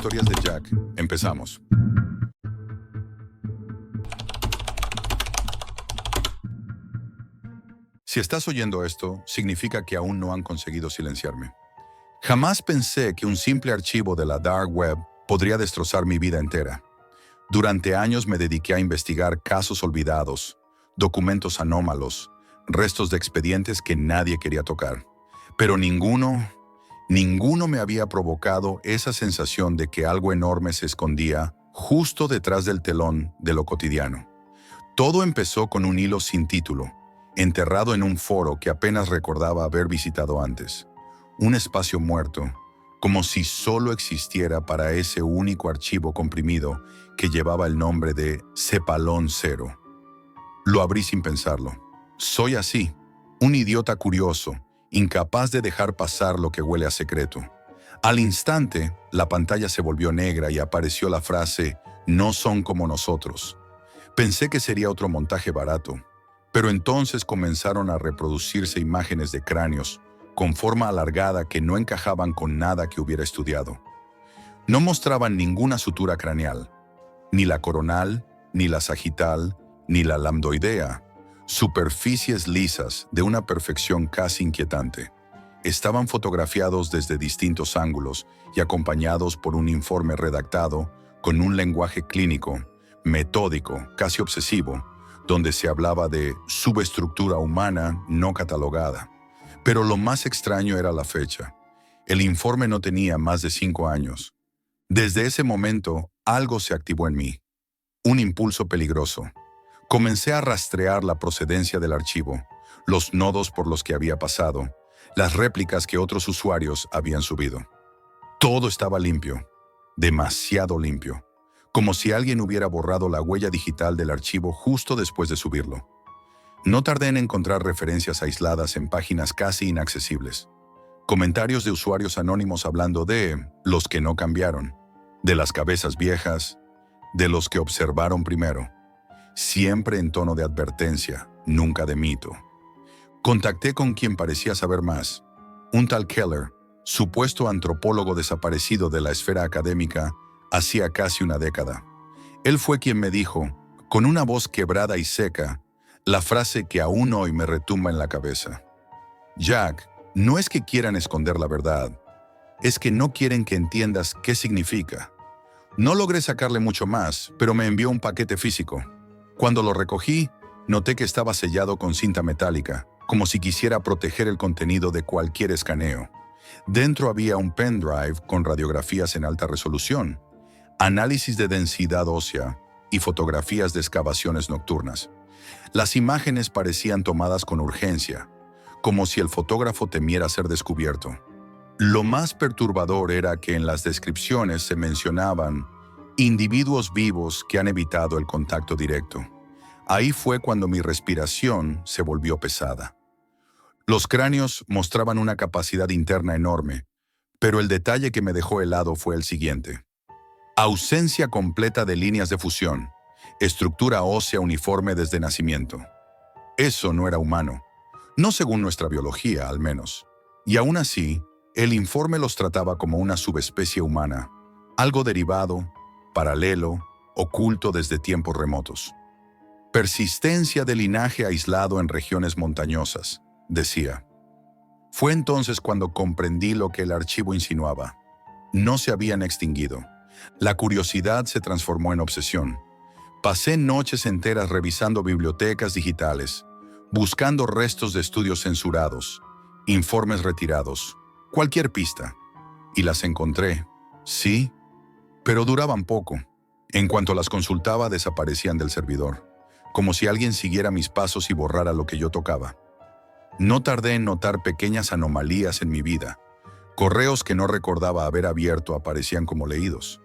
Historias de Jack. Empezamos. Si estás oyendo esto, significa que aún no han conseguido silenciarme. Jamás pensé que un simple archivo de la Dark Web podría destrozar mi vida entera. Durante años me dediqué a investigar casos olvidados, documentos anómalos, restos de expedientes que nadie quería tocar. Pero ninguno me había provocado esa sensación de que algo enorme se escondía justo detrás del telón de lo cotidiano. Todo empezó con un hilo sin título, enterrado en un foro que apenas recordaba haber visitado antes. Un espacio muerto, como si solo existiera para ese único archivo comprimido que llevaba el nombre de Cephalon 0. Lo abrí sin pensarlo. Soy así, un idiota curioso, incapaz de dejar pasar lo que huele a secreto. Al instante, la pantalla se volvió negra y apareció la frase «No son como nosotros». Pensé que sería otro montaje barato, pero entonces comenzaron a reproducirse imágenes de cráneos con forma alargada que no encajaban con nada que hubiera estudiado. No mostraban ninguna sutura craneal, ni la coronal, ni la sagital, ni la lambdoidea. Superficies lisas de una perfección casi inquietante. Estaban fotografiados desde distintos ángulos y acompañados por un informe redactado con un lenguaje clínico, metódico, casi obsesivo, donde se hablaba de subestructura humana no catalogada. Pero lo más extraño era la fecha. El informe no tenía más de 5 años. Desde ese momento, algo se activó en mí. Un impulso peligroso. Comencé a rastrear la procedencia del archivo, los nodos por los que había pasado, las réplicas que otros usuarios habían subido. Todo estaba limpio, demasiado limpio, como si alguien hubiera borrado la huella digital del archivo justo después de subirlo. No tardé en encontrar referencias aisladas en páginas casi inaccesibles. Comentarios de usuarios anónimos hablando de los que no cambiaron, de las cabezas viejas, de los que observaron primero. Siempre en tono de advertencia, nunca de mito. Contacté con quien parecía saber más, un tal Keller, supuesto antropólogo desaparecido de la esfera académica hacía casi una década. Él fue quien me dijo, con una voz quebrada y seca, la frase que aún hoy me retumba en la cabeza. Jack, no es que quieran esconder la verdad, es que no quieren que entiendas qué significa. No logré sacarle mucho más, pero me envió un paquete físico. Cuando lo recogí, noté que estaba sellado con cinta metálica, como si quisiera proteger el contenido de cualquier escaneo. Dentro había un pendrive con radiografías en alta resolución, análisis de densidad ósea y fotografías de excavaciones nocturnas. Las imágenes parecían tomadas con urgencia, como si el fotógrafo temiera ser descubierto. Lo más perturbador era que en las descripciones se mencionaban individuos vivos que han evitado el contacto directo. Ahí fue cuando mi respiración se volvió pesada. Los cráneos mostraban una capacidad interna enorme, pero el detalle que me dejó helado fue el siguiente. Ausencia completa de líneas de fusión, estructura ósea uniforme desde nacimiento. Eso no era humano, no según nuestra biología al menos. Y aún así, el informe los trataba como una subespecie humana, algo derivado, paralelo, oculto desde tiempos remotos. Persistencia de linaje aislado en regiones montañosas, decía. Fue entonces cuando comprendí lo que el archivo insinuaba. No se habían extinguido. La curiosidad se transformó en obsesión. Pasé noches enteras revisando bibliotecas digitales, buscando restos de estudios censurados, informes retirados, cualquier pista. Y las encontré, sí, pero duraban poco. En cuanto las consultaba, desaparecían del servidor, como si alguien siguiera mis pasos y borrara lo que yo tocaba. No tardé en notar pequeñas anomalías en mi vida. Correos que no recordaba haber abierto aparecían como leídos.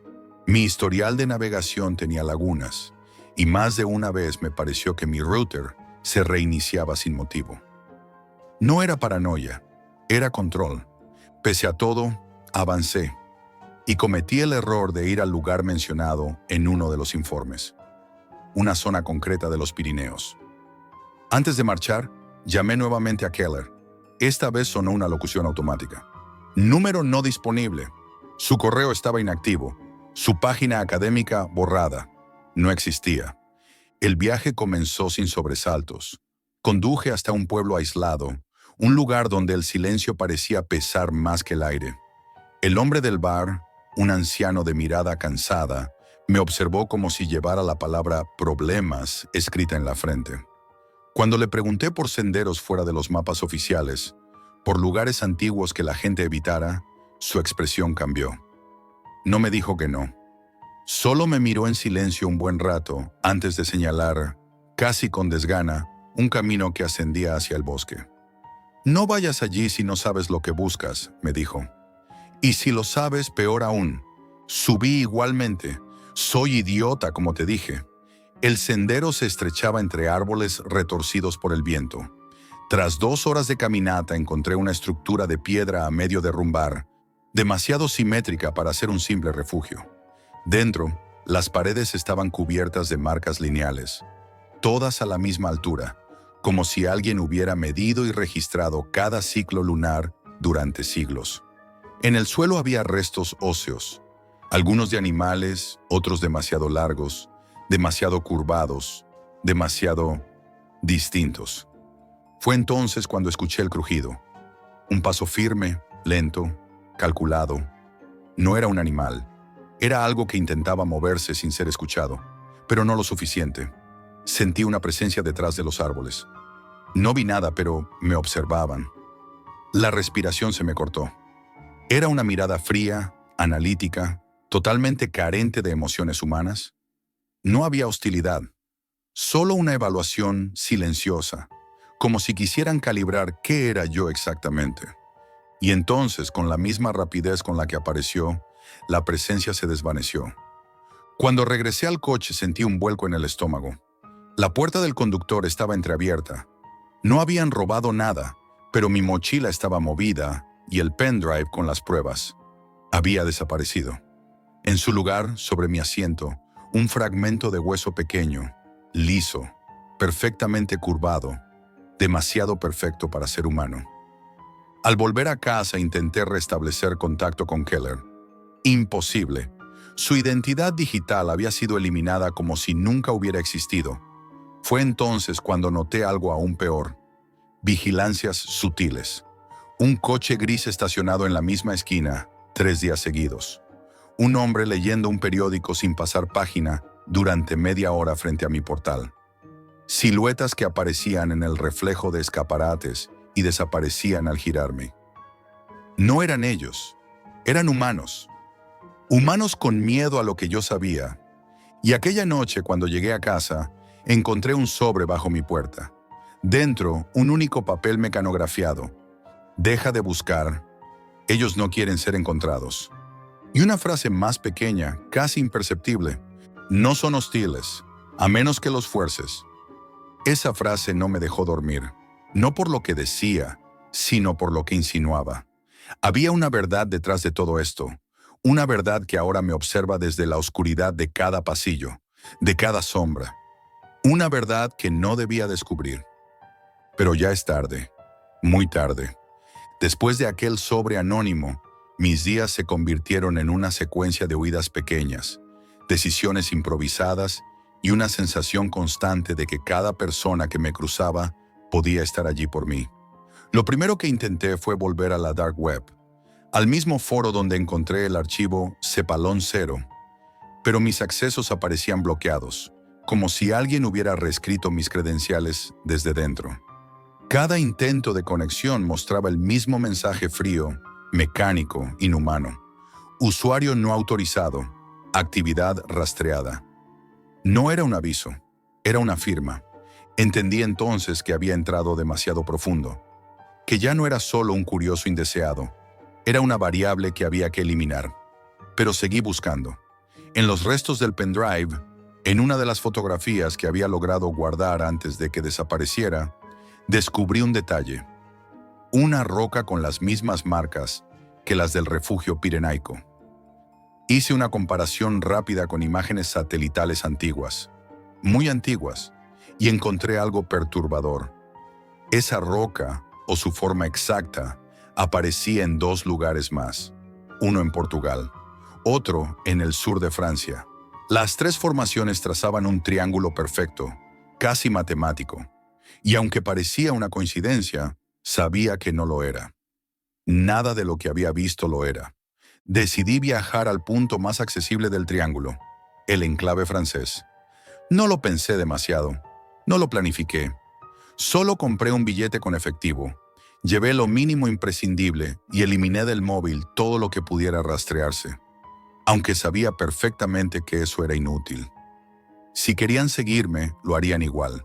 Mi historial de navegación tenía lagunas, y más de una vez me pareció que mi router se reiniciaba sin motivo. No era paranoia, era control. Pese a todo, avancé, y cometí el error de ir al lugar mencionado en uno de los informes, una zona concreta de los Pirineos. Antes de marchar, llamé nuevamente a Keller. Esta vez sonó una locución automática. Número no disponible. Su correo estaba inactivo, Su página académica borrada. No existía. El viaje comenzó sin sobresaltos. Conduje hasta un pueblo aislado, un lugar donde el silencio parecía pesar más que el aire. El hombre del bar, un anciano de mirada cansada, me observó como si llevara la palabra problemas escrita en la frente. Cuando le pregunté por senderos fuera de los mapas oficiales, por lugares antiguos que la gente evitara, su expresión cambió. No me dijo que no. Solo me miró en silencio un buen rato antes de señalar, casi con desgana, un camino que ascendía hacia el bosque. No vayas allí si no sabes lo que buscas, me dijo. Y si lo sabes, peor aún. Subí igualmente. Soy idiota, como te dije. El sendero se estrechaba entre árboles retorcidos por el viento. Tras 2 horas de caminata encontré una estructura de piedra a medio derrumbar, demasiado simétrica para ser un simple refugio. Dentro, las paredes estaban cubiertas de marcas lineales, todas a la misma altura, como si alguien hubiera medido y registrado cada ciclo lunar durante siglos. En el suelo había restos óseos, algunos de animales, otros demasiado largos, demasiado curvados, demasiado distintos. Fue entonces cuando escuché el crujido. Un paso firme, lento, calculado. No era un animal. Era algo que intentaba moverse sin ser escuchado, pero no lo suficiente. Sentí una presencia detrás de los árboles. No vi nada, pero me observaban. La respiración se me cortó. Era una mirada fría, analítica, totalmente carente de emociones humanas. No había hostilidad, solo una evaluación silenciosa, como si quisieran calibrar qué era yo exactamente. Y entonces, con la misma rapidez con la que apareció, la presencia se desvaneció. Cuando regresé al coche sentí un vuelco en el estómago. La puerta del conductor estaba entreabierta. No habían robado nada, pero mi mochila estaba movida y el pendrive con las pruebas había desaparecido. En su lugar, sobre mi asiento, un fragmento de hueso pequeño, liso, perfectamente curvado, demasiado perfecto para ser humano. Al volver a casa intenté restablecer contacto con Keller. Imposible. Su identidad digital había sido eliminada como si nunca hubiera existido. Fue entonces cuando noté algo aún peor. Vigilancias sutiles. Un coche gris estacionado en la misma esquina, 3 días seguidos. Un hombre leyendo un periódico sin pasar página durante media hora frente a mi portal. Siluetas que aparecían en el reflejo de escaparates y desaparecían al girarme. No eran ellos, eran humanos. Humanos con miedo a lo que yo sabía. Y aquella noche, cuando llegué a casa, encontré un sobre bajo mi puerta. Dentro, un único papel mecanografiado. Deja de buscar. Ellos no quieren ser encontrados. Y una frase más pequeña, casi imperceptible. No son hostiles, a menos que los fuerces. Esa frase no me dejó dormir. No por lo que decía, sino por lo que insinuaba. Había una verdad detrás de todo esto. Una verdad que ahora me observa desde la oscuridad de cada pasillo, de cada sombra. Una verdad que no debía descubrir. Pero ya es tarde, muy tarde. Después de aquel sobre anónimo, mis días se convirtieron en una secuencia de huidas pequeñas, decisiones improvisadas y una sensación constante de que cada persona que me cruzaba podía estar allí por mí. Lo primero que intenté fue volver a la Dark Web, al mismo foro donde encontré el archivo Cepalón 0, pero mis accesos aparecían bloqueados, como si alguien hubiera reescrito mis credenciales desde dentro. Cada intento de conexión mostraba el mismo mensaje frío, mecánico, inhumano. Usuario no autorizado, actividad rastreada. No era un aviso, era una firma. Entendí entonces que había entrado demasiado profundo, que ya no era solo un curioso indeseado, era una variable que había que eliminar. Pero seguí buscando. En los restos del pendrive, en una de las fotografías que había logrado guardar antes de que desapareciera, descubrí un detalle. Una roca con las mismas marcas que las del refugio pirenaico. Hice una comparación rápida con imágenes satelitales antiguas, muy antiguas, y encontré algo perturbador. Esa roca, o su forma exacta, aparecía en 2 lugares más, uno en Portugal, otro en el sur de Francia. Las tres formaciones trazaban un triángulo perfecto, casi matemático, y aunque parecía una coincidencia, sabía que no lo era. Nada de lo que había visto lo era. Decidí viajar al punto más accesible del triángulo, el enclave francés. No lo pensé demasiado, no lo planifiqué. Solo compré un billete con efectivo, llevé lo mínimo imprescindible y eliminé del móvil todo lo que pudiera rastrearse, aunque sabía perfectamente que eso era inútil. Si querían seguirme, lo harían igual.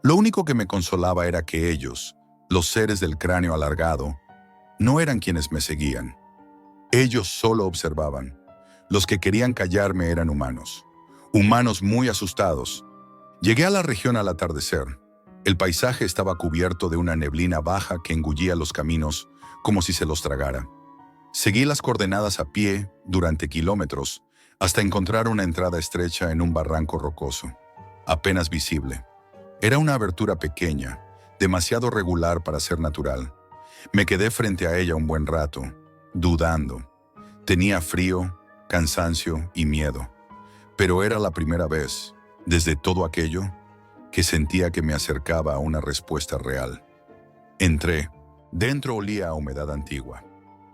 Lo único que me consolaba era que ellos, los seres del cráneo alargado, no eran quienes me seguían. Ellos solo observaban. Los que querían callarme eran humanos. Humanos muy asustados. Llegué a la región al atardecer. El paisaje estaba cubierto de una neblina baja que engullía los caminos como si se los tragara. Seguí las coordenadas a pie durante kilómetros hasta encontrar una entrada estrecha en un barranco rocoso, apenas visible. Era una abertura pequeña, demasiado regular para ser natural. Me quedé frente a ella un buen rato, dudando. Tenía frío, cansancio y miedo. Pero era la primera vez, desde todo aquello, que sentía que me acercaba a una respuesta real. Entré. Dentro olía a humedad antigua.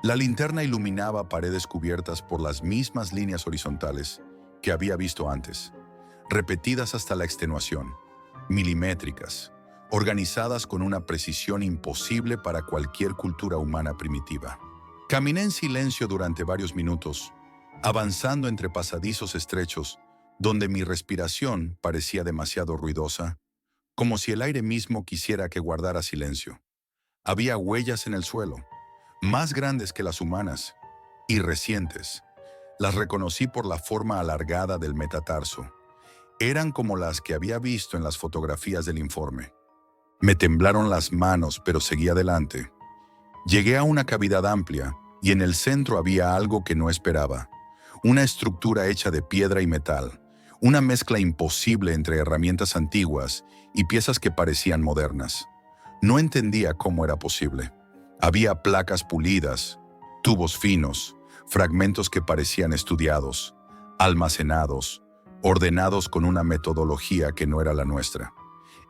La linterna iluminaba paredes cubiertas por las mismas líneas horizontales que había visto antes, repetidas hasta la extenuación, milimétricas, organizadas con una precisión imposible para cualquier cultura humana primitiva. Caminé en silencio durante varios minutos, avanzando entre pasadizos estrechos, donde mi respiración parecía demasiado ruidosa, como si el aire mismo quisiera que guardara silencio. Había huellas en el suelo, más grandes que las humanas, y recientes. Las reconocí por la forma alargada del metatarso. Eran como las que había visto en las fotografías del informe. Me temblaron las manos, pero seguí adelante. Llegué a una cavidad amplia, y en el centro había algo que no esperaba. Una estructura hecha de piedra y metal, una mezcla imposible entre herramientas antiguas y piezas que parecían modernas. No entendía cómo era posible. Había placas pulidas, tubos finos, fragmentos que parecían estudiados, almacenados, ordenados con una metodología que no era la nuestra.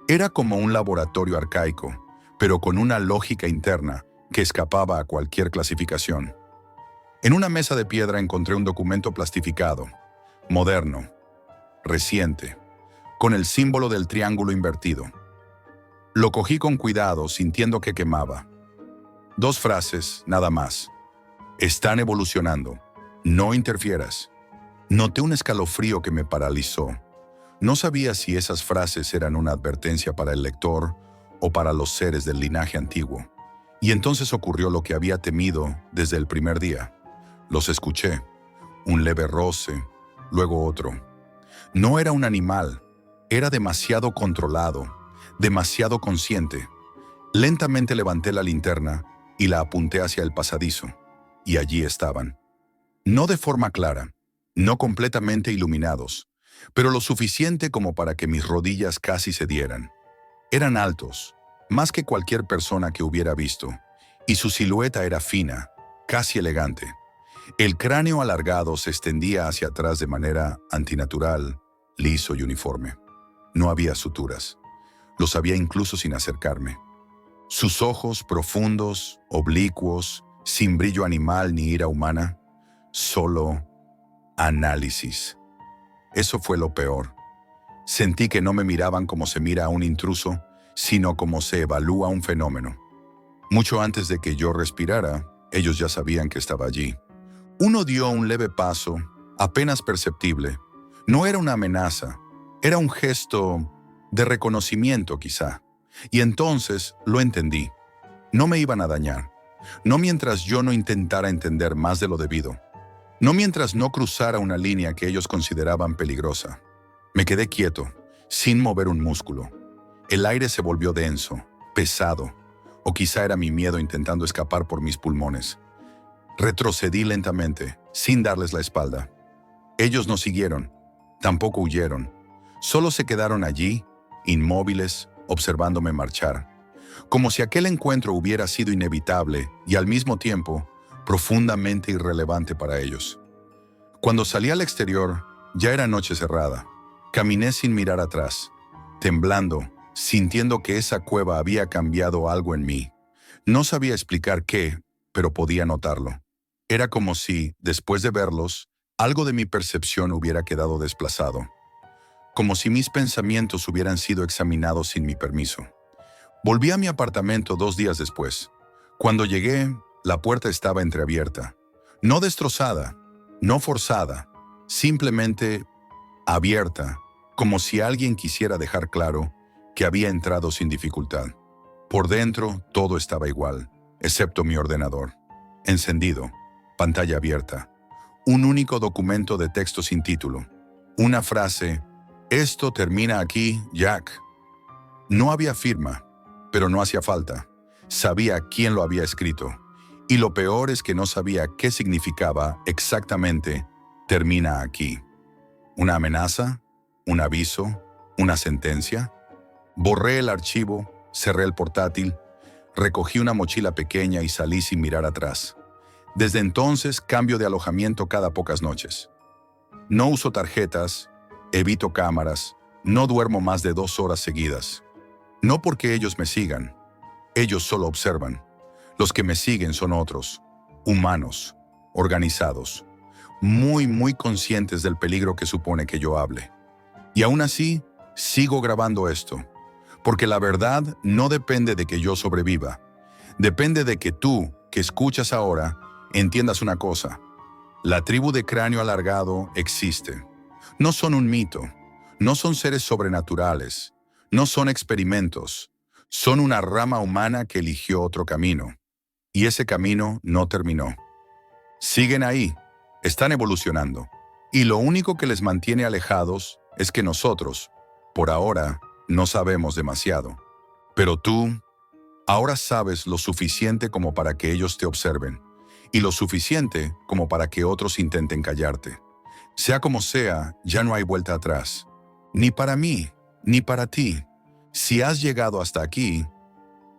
Era como un laboratorio arcaico, pero con una lógica interna que escapaba a cualquier clasificación. En una mesa de piedra encontré un documento plastificado, moderno, reciente, con el símbolo del triángulo invertido. Lo cogí con cuidado, sintiendo que quemaba. 2 frases, nada más. Están evolucionando. No interfieras. Noté un escalofrío que me paralizó. No sabía si esas frases eran una advertencia para el lector o para los seres del linaje antiguo. Y entonces ocurrió lo que había temido desde el primer día. Los escuché. Un leve roce, luego otro. No era un animal. Era demasiado controlado, demasiado consciente. Lentamente levanté la linterna y la apunté hacia el pasadizo. Y allí estaban. No de forma clara, no completamente iluminados, pero lo suficiente como para que mis rodillas casi cedieran. Eran altos, más que cualquier persona que hubiera visto, y su silueta era fina, casi elegante. El cráneo alargado se extendía hacia atrás de manera antinatural, liso y uniforme. No había suturas. Lo sabía incluso sin acercarme. Sus ojos profundos, oblicuos, sin brillo animal ni ira humana, solo análisis. Eso fue lo peor. Sentí que no me miraban como se mira a un intruso, sino como se evalúa un fenómeno. Mucho antes de que yo respirara, ellos ya sabían que estaba allí. Uno dio un leve paso, apenas perceptible. No era una amenaza, era un gesto de reconocimiento quizá. Y entonces lo entendí. No me iban a dañar. No mientras yo no intentara entender más de lo debido. No mientras no cruzara una línea que ellos consideraban peligrosa. Me quedé quieto, sin mover un músculo. El aire se volvió denso, pesado, o quizá era mi miedo intentando escapar por mis pulmones. Retrocedí lentamente, sin darles la espalda. Ellos no siguieron, tampoco huyeron. Solo se quedaron allí, inmóviles, observándome marchar, como si aquel encuentro hubiera sido inevitable y al mismo tiempo profundamente irrelevante para ellos. Cuando salí al exterior, ya era noche cerrada. Caminé sin mirar atrás, temblando, sintiendo que esa cueva había cambiado algo en mí. No sabía explicar qué, pero podía notarlo. Era como si, después de verlos, algo de mi percepción hubiera quedado desplazado. Como si mis pensamientos hubieran sido examinados sin mi permiso. Volví a mi apartamento 2 días después. Cuando llegué, la puerta estaba entreabierta. No destrozada, no forzada, simplemente abierta, como si alguien quisiera dejar claro que había entrado sin dificultad. Por dentro, todo estaba igual, excepto mi ordenador. Encendido, pantalla abierta, un único documento de texto sin título. Una frase: «Esto termina aquí, Jack». No había firma, pero no hacía falta. Sabía quién lo había escrito. Y lo peor es que no sabía qué significaba exactamente «termina aquí». ¿Una amenaza? ¿Un aviso? ¿Una sentencia? Borré el archivo, cerré el portátil, recogí una mochila pequeña y salí sin mirar atrás. Desde entonces cambio de alojamiento cada pocas noches. No uso tarjetas, evito cámaras, no duermo más de 2 horas seguidas. No porque ellos me sigan, ellos solo observan. Los que me siguen son otros, humanos, organizados, muy conscientes del peligro que supone que yo hable. Y aún así, sigo grabando esto, porque la verdad no depende de que yo sobreviva. Depende de que tú, que escuchas ahora, entiendas una cosa. La tribu de cráneo alargado existe. No son un mito, no son seres sobrenaturales, no son experimentos, son una rama humana que eligió otro camino. Y ese camino no terminó. Siguen ahí, están evolucionando. Y lo único que les mantiene alejados es que nosotros, por ahora, no sabemos demasiado. Pero tú, ahora sabes lo suficiente como para que ellos te observen, y lo suficiente como para que otros intenten callarte. Sea como sea, ya no hay vuelta atrás. Ni para mí, ni para ti. Si has llegado hasta aquí,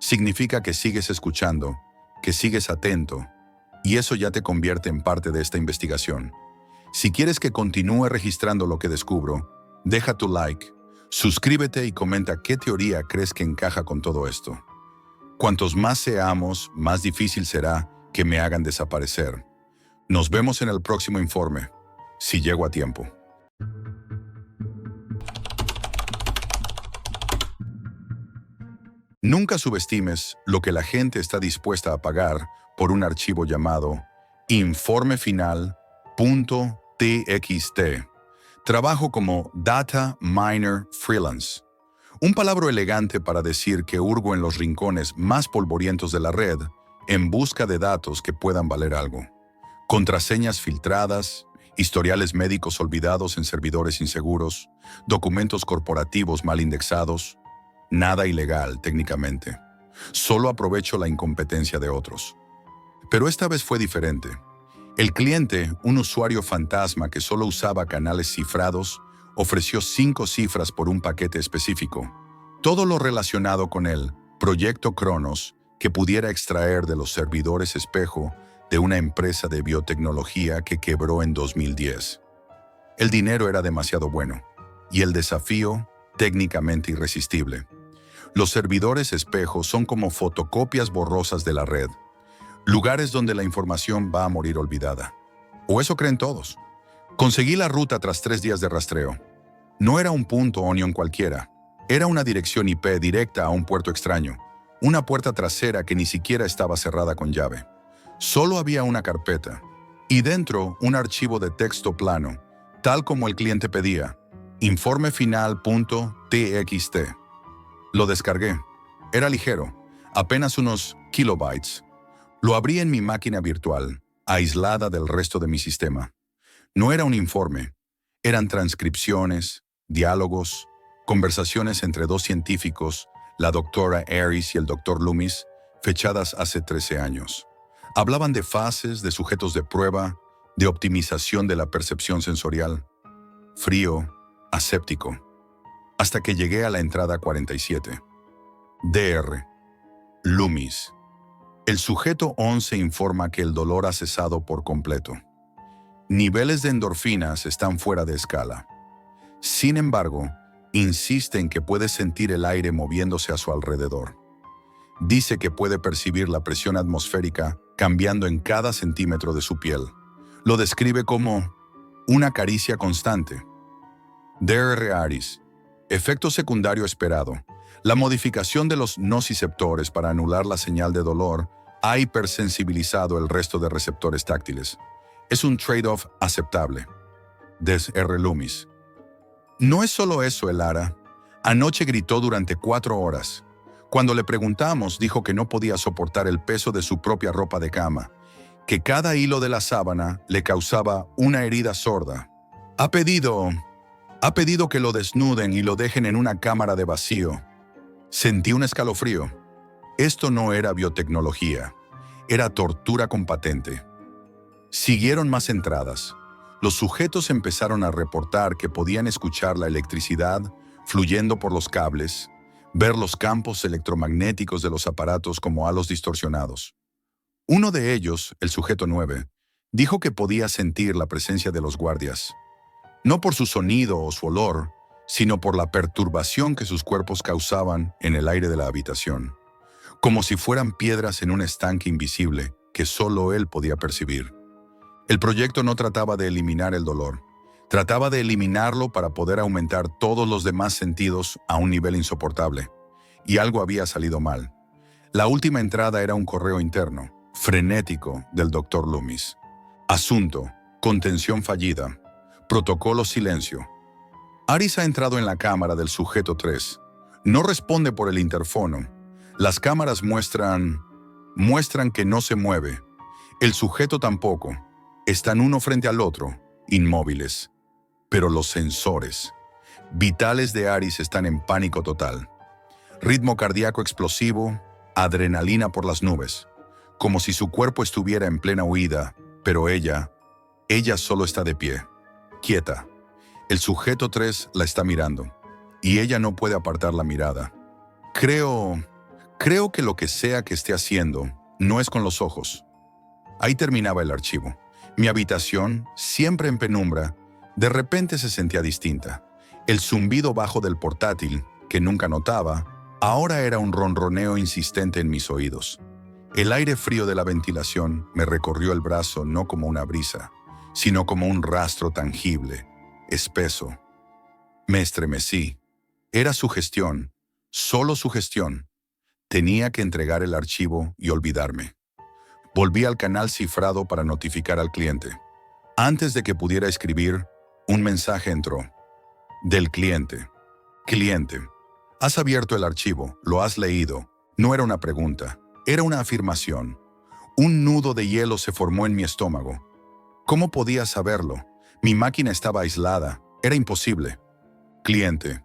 significa que sigues escuchando, que sigues atento, y eso ya te convierte en parte de esta investigación. Si quieres que continúe registrando lo que descubro, deja tu like, suscríbete y comenta qué teoría crees que encaja con todo esto. Cuantos más seamos, más difícil será que me hagan desaparecer. Nos vemos en el próximo informe, si llego a tiempo. Nunca subestimes lo que la gente está dispuesta a pagar por un archivo llamado informefinal.txt. Trabajo como Data Miner Freelance, un palabra elegante para decir que hurgo en los rincones más polvorientos de la red en busca de datos que puedan valer algo. Contraseñas filtradas, historiales médicos olvidados en servidores inseguros, documentos corporativos mal indexados. Nada ilegal, técnicamente. Solo aprovecho la incompetencia de otros. Pero esta vez fue diferente. El cliente, un usuario fantasma que solo usaba canales cifrados, ofreció 5 cifras por un paquete específico. Todo lo relacionado con el Proyecto Cronos que pudiera extraer de los servidores espejo de una empresa de biotecnología que quebró en 2010. El dinero era demasiado bueno, y el desafío técnicamente irresistible. Los servidores espejo son como fotocopias borrosas de la red, lugares donde la información va a morir olvidada. O eso creen todos. Conseguí la ruta tras 3 días de rastreo. No era un punto onion cualquiera. Era una dirección IP directa a un puerto extraño, una puerta trasera que ni siquiera estaba cerrada con llave. Solo había una carpeta, y dentro un archivo de texto plano, tal como el cliente pedía, informefinal.txt. Lo descargué. Era ligero, apenas unos kilobytes. Lo abrí en mi máquina virtual, aislada del resto de mi sistema. No era un informe, eran transcripciones, diálogos, conversaciones entre 2 científicos, la doctora Aries y el doctor Loomis, fechadas hace 13 años. Hablaban de fases, de sujetos de prueba, de optimización de la percepción sensorial. Frío, aséptico. Hasta que llegué a la entrada 47. Dr. Loomis. El sujeto 11 informa que el dolor ha cesado por completo. niveles de endorfinas están fuera de escala. Sin embargo, insiste en que puede sentir el aire moviéndose a su alrededor. Dice que puede percibir la presión atmosférica cambiando en cada centímetro de su piel. Lo describe como una caricia constante. Dr. Aris. Efecto secundario esperado. La modificación de los nociceptores para anular la señal de dolor ha hipersensibilizado el resto de receptores táctiles. Es un trade-off aceptable. Dr. Loomis. No es solo eso, Elara. Anoche gritó durante 4 horas. Cuando le preguntamos, dijo que no podía soportar el peso de su propia ropa de cama, que cada hilo de la sábana le causaba una herida sorda. Ha pedido que lo desnuden y lo dejen en una cámara de vacío. Sentí un escalofrío. Esto no era biotecnología, era tortura con patente. Siguieron más entradas. Los sujetos empezaron a reportar que podían escuchar la electricidad fluyendo por los cables, ver los campos electromagnéticos de los aparatos como halos distorsionados. Uno de ellos, el sujeto 9, dijo que podía sentir la presencia de los guardias, no por su sonido o su olor, sino por la perturbación que sus cuerpos causaban en el aire de la habitación, como si fueran piedras en un estanque invisible que solo él podía percibir. El proyecto no trataba de eliminar el dolor, trataba de eliminarlo para poder aumentar todos los demás sentidos a un nivel insoportable. Y algo había salido mal. La última entrada era un correo interno, frenético, del Dr. Loomis. Asunto: contención fallida. Protocolo silencio. Aris ha entrado en la cámara del sujeto 3. No responde por el interfono. Las cámaras muestran que no se mueve. El sujeto tampoco. Están uno frente al otro, inmóviles. Pero los sensores vitales de Aris están en pánico total. Ritmo cardíaco explosivo, adrenalina por las nubes. Como si su cuerpo estuviera en plena huida, pero ella solo está de pie, quieta. El sujeto 3 la está mirando, y ella no puede apartar la mirada. Creo que lo que sea que esté haciendo no es con los ojos. Ahí terminaba el archivo. Mi habitación, siempre en penumbra, de repente se sentía distinta. El zumbido bajo del portátil, que nunca notaba, ahora era un ronroneo insistente en mis oídos. El aire frío de la ventilación me recorrió el brazo no como una brisa, sino como un rastro tangible, espeso. Me estremecí. Era sugestión, solo sugestión. Tenía que entregar el archivo y olvidarme. Volví al canal cifrado para notificar al cliente. Antes de que pudiera escribir, un mensaje entró. Del cliente. Cliente. Has abierto el archivo, lo has leído. No era una pregunta, era una afirmación. Un nudo de hielo se formó en mi estómago. ¿Cómo podía saberlo? Mi máquina estaba aislada, era imposible. Cliente.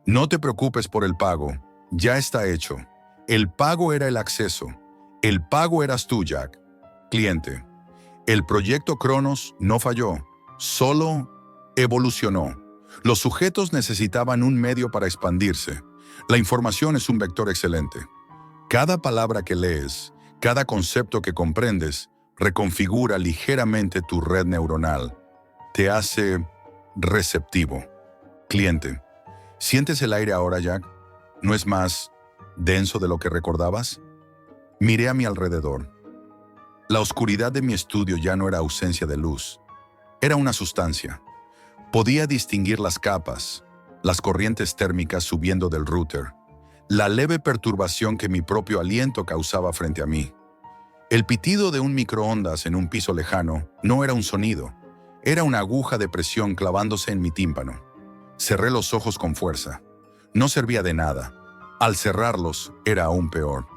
No te preocupes por el pago, ya está hecho. El pago era el acceso. El pago eras tú, Jack. Cliente. El proyecto Cronos no falló, solo evolucionó. Los sujetos necesitaban un medio para expandirse. La información es un vector excelente. Cada palabra que lees, cada concepto que comprendes, reconfigura ligeramente tu red neuronal. Te hace receptivo. Cliente. ¿Sientes el aire ahora, Jack? ¿No es más denso de lo que recordabas? Miré a mi alrededor. La oscuridad de mi estudio ya no era ausencia de luz. Era una sustancia. Podía distinguir las capas, las corrientes térmicas subiendo del router, la leve perturbación que mi propio aliento causaba frente a mí. El pitido de un microondas en un piso lejano no era un sonido, era una aguja de presión clavándose en mi tímpano. Cerré los ojos con fuerza. No servía de nada. Al cerrarlos, era aún peor.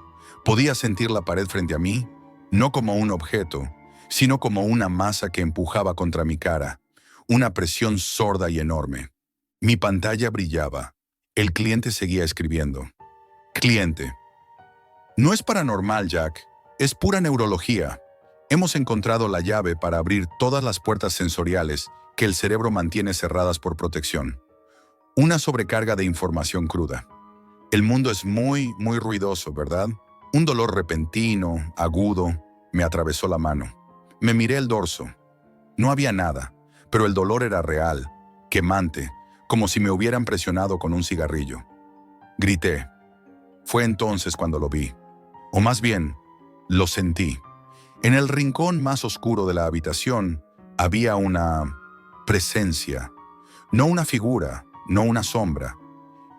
Podía sentir la pared frente a mí, no como un objeto, sino como una masa que empujaba contra mi cara, una presión sorda y enorme. Mi pantalla brillaba. El cliente seguía escribiendo. Cliente. No es paranormal, Jack. Es pura neurología. Hemos encontrado la llave para abrir todas las puertas sensoriales que el cerebro mantiene cerradas por protección. Una sobrecarga de información cruda. El mundo es muy ruidoso, ¿verdad? Un dolor repentino, agudo, me atravesó la mano. Me miré el dorso. No había nada, pero el dolor era real, quemante, como si me hubieran presionado con un cigarrillo. Grité. Fue entonces cuando lo vi. O más bien, lo sentí. En el rincón más oscuro de la habitación había una presencia. No una figura, no una sombra.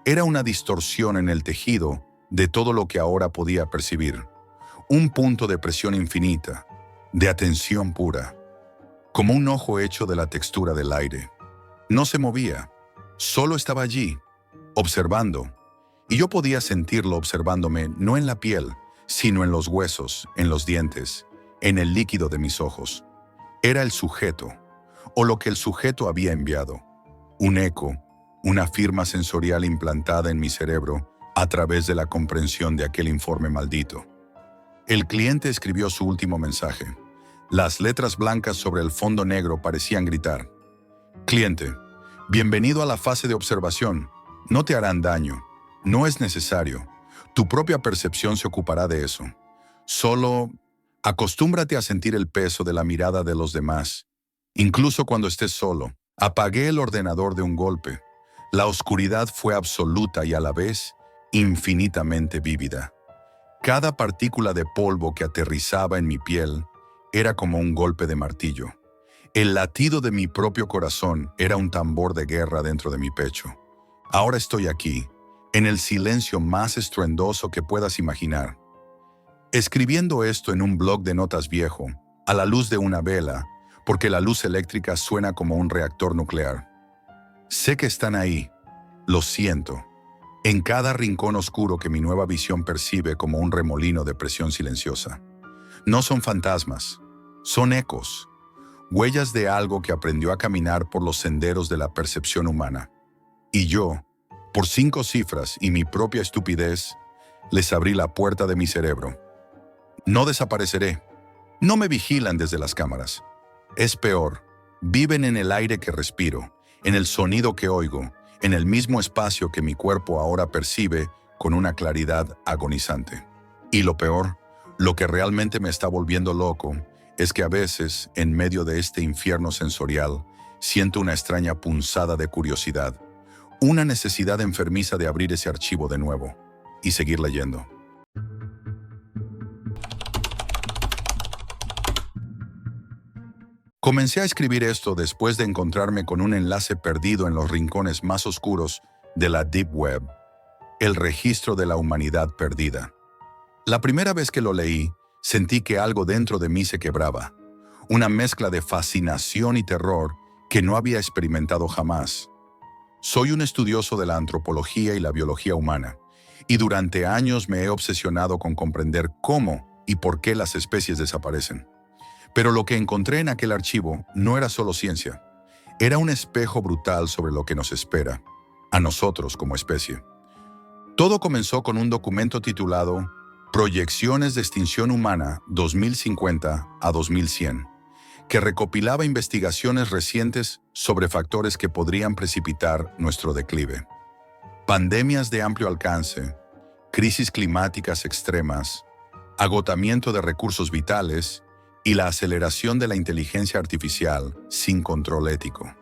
Era una distorsión en el tejido de todo lo que ahora podía percibir. Un punto de presión infinita, de atención pura. Como un ojo hecho de la textura del aire. No se movía, solo estaba allí, observando. Y yo podía sentirlo observándome no en la piel, sino en los huesos, en los dientes, en el líquido de mis ojos. Era el sujeto, o lo que el sujeto había enviado. Un eco, una firma sensorial implantada en mi cerebro a través de la comprensión de aquel informe maldito. El cliente escribió su último mensaje. Las letras blancas sobre el fondo negro parecían gritar. Cliente, bienvenido a la fase de observación. No te harán daño. No es necesario. Tu propia percepción se ocupará de eso. Solo acostúmbrate a sentir el peso de la mirada de los demás. Incluso cuando estés solo. Apagué el ordenador de un golpe. La oscuridad fue absoluta y a la vez infinitamente vívida. Cada partícula de polvo que aterrizaba en mi piel era como un golpe de martillo. El latido de mi propio corazón era un tambor de guerra dentro de mi pecho. Ahora estoy aquí, en el silencio más estruendoso que puedas imaginar. Escribiendo esto en un blog de notas viejo, a la luz de una vela, porque la luz eléctrica suena como un reactor nuclear. Sé que están ahí, lo siento, en cada rincón oscuro que mi nueva visión percibe como un remolino de presión silenciosa. No son fantasmas, son ecos, huellas de algo que aprendió a caminar por los senderos de la percepción humana. Y yo, por 5 cifras y mi propia estupidez, les abrí la puerta de mi cerebro. No desapareceré. No me vigilan desde las cámaras. Es peor, viven en el aire que respiro, en el sonido que oigo, en el mismo espacio que mi cuerpo ahora percibe con una claridad agonizante. Y lo peor, lo que realmente me está volviendo loco, es que a veces, en medio de este infierno sensorial, siento una extraña punzada de curiosidad, una necesidad enfermiza de abrir ese archivo de nuevo y seguir leyendo. Comencé a escribir esto después de encontrarme con un enlace perdido en los rincones más oscuros de la Deep Web, el registro de la humanidad perdida. La primera vez que lo leí, sentí que algo dentro de mí se quebraba, una mezcla de fascinación y terror que no había experimentado jamás. Soy un estudioso de la antropología y la biología humana, y durante años me he obsesionado con comprender cómo y por qué las especies desaparecen. Pero lo que encontré en aquel archivo no era solo ciencia, era un espejo brutal sobre lo que nos espera, a nosotros como especie. Todo comenzó con un documento titulado Proyecciones de Extinción Humana 2050 a 2100, que recopilaba investigaciones recientes sobre factores que podrían precipitar nuestro declive. Pandemias de amplio alcance, crisis climáticas extremas, agotamiento de recursos vitales y la aceleración de la inteligencia artificial sin control ético.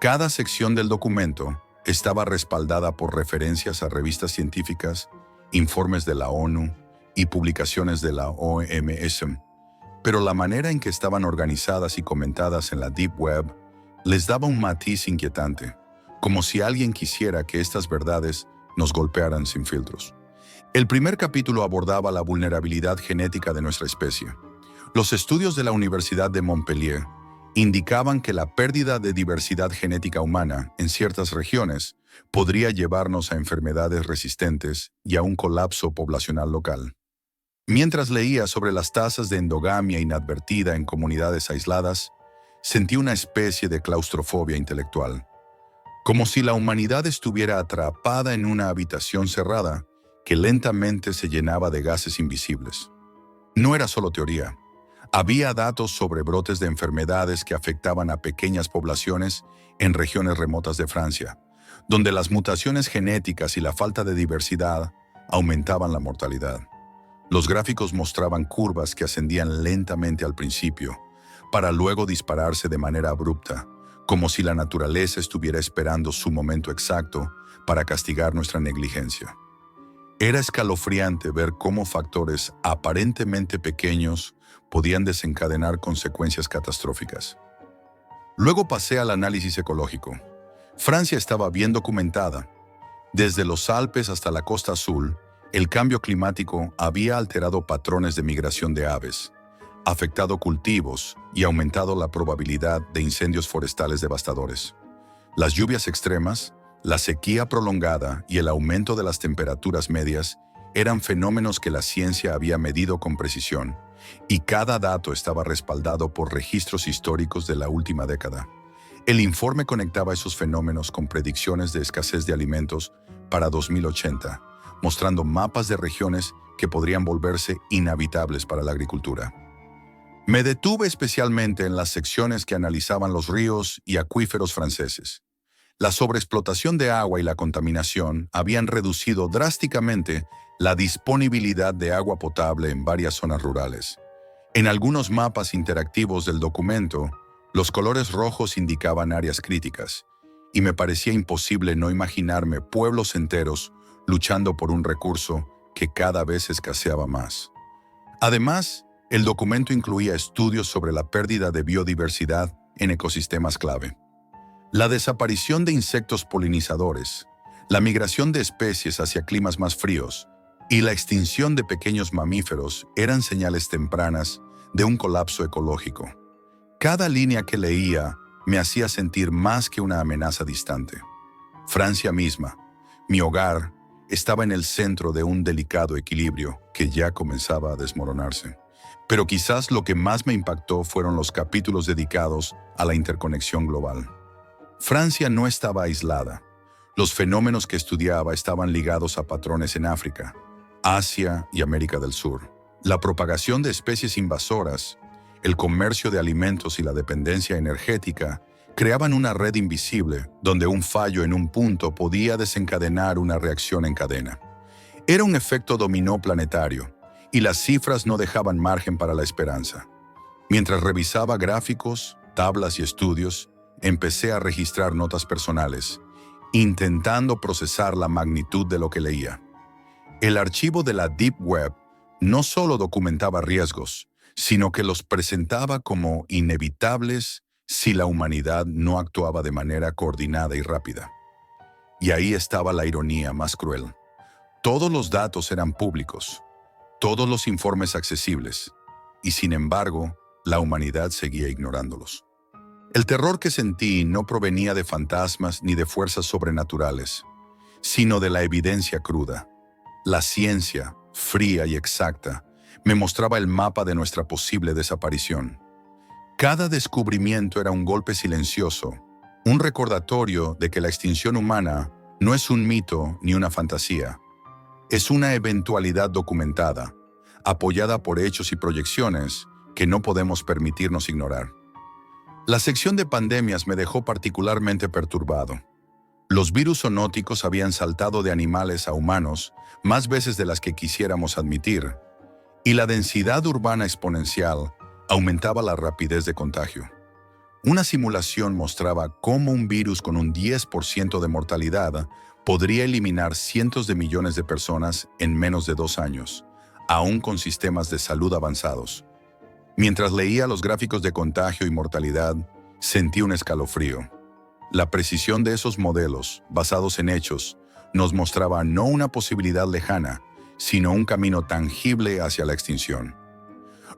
Cada sección del documento estaba respaldada por referencias a revistas científicas, informes de la ONU y publicaciones de la OMS, pero la manera en que estaban organizadas y comentadas en la Deep Web les daba un matiz inquietante, como si alguien quisiera que estas verdades nos golpearan sin filtros. El primer capítulo abordaba la vulnerabilidad genética de nuestra especie. Los estudios de la Universidad de Montpellier indicaban que la pérdida de diversidad genética humana en ciertas regiones podría llevarnos a enfermedades resistentes y a un colapso poblacional local. Mientras leía sobre las tasas de endogamia inadvertida en comunidades aisladas, sentí una especie de claustrofobia intelectual, como si la humanidad estuviera atrapada en una habitación cerrada que lentamente se llenaba de gases invisibles. No era solo teoría. Había datos sobre brotes de enfermedades que afectaban a pequeñas poblaciones en regiones remotas de Francia, donde las mutaciones genéticas y la falta de diversidad aumentaban la mortalidad. Los gráficos mostraban curvas que ascendían lentamente al principio, para luego dispararse de manera abrupta, como si la naturaleza estuviera esperando su momento exacto para castigar nuestra negligencia. Era escalofriante ver cómo factores aparentemente pequeños podían desencadenar consecuencias catastróficas. Luego pasé al análisis ecológico. Francia estaba bien documentada. Desde los Alpes hasta la Costa Azul, el cambio climático había alterado patrones de migración de aves, afectado cultivos y aumentado la probabilidad de incendios forestales devastadores. Las lluvias extremas, la sequía prolongada y el aumento de las temperaturas medias eran fenómenos que la ciencia había medido con precisión, y cada dato estaba respaldado por registros históricos de la última década. El informe conectaba esos fenómenos con predicciones de escasez de alimentos para 2080, mostrando mapas de regiones que podrían volverse inhabitables para la agricultura. Me detuve especialmente en las secciones que analizaban los ríos y acuíferos franceses. La sobreexplotación de agua y la contaminación habían reducido drásticamente la disponibilidad de agua potable en varias zonas rurales. En algunos mapas interactivos del documento, los colores rojos indicaban áreas críticas, y me parecía imposible no imaginarme pueblos enteros luchando por un recurso que cada vez escaseaba más. Además, el documento incluía estudios sobre la pérdida de biodiversidad en ecosistemas clave. La desaparición de insectos polinizadores, la migración de especies hacia climas más fríos y la extinción de pequeños mamíferos eran señales tempranas de un colapso ecológico. Cada línea que leía me hacía sentir más que una amenaza distante. Francia misma, mi hogar, estaba en el centro de un delicado equilibrio que ya comenzaba a desmoronarse. Pero quizás lo que más me impactó fueron los capítulos dedicados a la interconexión global. Francia no estaba aislada. Los fenómenos que estudiaba estaban ligados a patrones en África, Asia y América del Sur. La propagación de especies invasoras, el comercio de alimentos y la dependencia energética creaban una red invisible donde un fallo en un punto podía desencadenar una reacción en cadena. Era un efecto dominó planetario, y las cifras no dejaban margen para la esperanza. Mientras revisaba gráficos, tablas y estudios, empecé a registrar notas personales, intentando procesar la magnitud de lo que leía. El archivo de la Deep Web no solo documentaba riesgos, sino que los presentaba como inevitables si la humanidad no actuaba de manera coordinada y rápida. Y ahí estaba la ironía más cruel. Todos los datos eran públicos, todos los informes accesibles, y sin embargo, la humanidad seguía ignorándolos. El terror que sentí no provenía de fantasmas ni de fuerzas sobrenaturales, sino de la evidencia cruda. La ciencia, fría y exacta, me mostraba el mapa de nuestra posible desaparición. Cada descubrimiento era un golpe silencioso, un recordatorio de que la extinción humana no es un mito ni una fantasía. Es una eventualidad documentada, apoyada por hechos y proyecciones que no podemos permitirnos ignorar. La sección de pandemias me dejó particularmente perturbado. Los virus zoonóticos habían saltado de animales a humanos más veces de las que quisiéramos admitir, y la densidad urbana exponencial aumentaba la rapidez de contagio. Una simulación mostraba cómo un virus con un 10% de mortalidad podría eliminar cientos de millones de personas en menos de 2 años, aún con sistemas de salud avanzados. Mientras leía los gráficos de contagio y mortalidad, sentí un escalofrío. La precisión de esos modelos, basados en hechos, nos mostraba no una posibilidad lejana, sino un camino tangible hacia la extinción.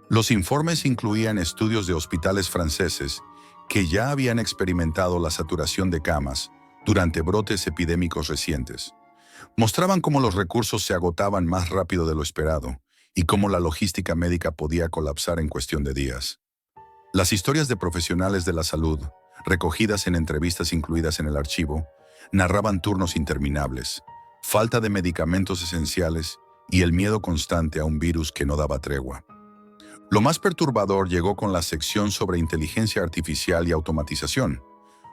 Los informes incluían estudios de hospitales franceses que ya habían experimentado la saturación de camas durante brotes epidémicos recientes. Mostraban cómo los recursos se agotaban más rápido de lo esperado y cómo la logística médica podía colapsar en cuestión de días. Las historias de profesionales de la salud, recogidas en entrevistas incluidas en el archivo, narraban turnos interminables, falta de medicamentos esenciales y el miedo constante a un virus que no daba tregua. Lo más perturbador llegó con la sección sobre inteligencia artificial y automatización.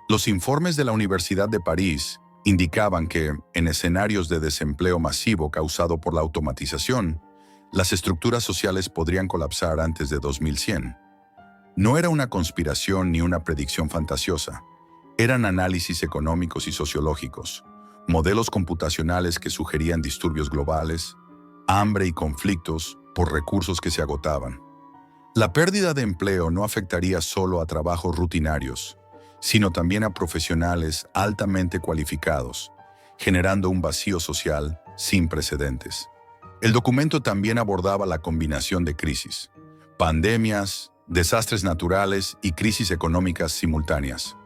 Los informes de la Universidad de París indicaban que, en escenarios de desempleo masivo causado por la automatización, las estructuras sociales podrían colapsar antes de 2100. No era una conspiración ni una predicción fantasiosa. Eran análisis económicos y sociológicos, modelos computacionales que sugerían disturbios globales, hambre y conflictos por recursos que se agotaban. La pérdida de empleo no afectaría solo a trabajos rutinarios, sino también a profesionales altamente cualificados, generando un vacío social sin precedentes. El documento también abordaba la combinación de crisis, pandemias, desastres naturales y crisis económicas simultáneas.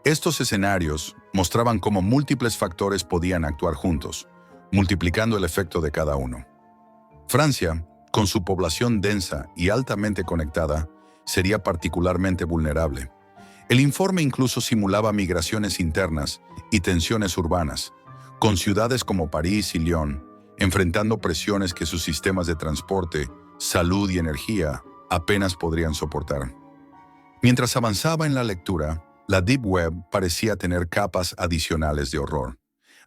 Estos escenarios mostraban cómo múltiples factores podían actuar juntos, multiplicando el efecto de cada uno. Francia, con su población densa y altamente conectada, sería particularmente vulnerable. El informe incluso simulaba migraciones internas y tensiones urbanas, con ciudades como París y Lyon enfrentando presiones que sus sistemas de transporte, salud y energía apenas podrían soportar. Mientras avanzaba en la lectura, la Deep Web parecía tener capas adicionales de horror.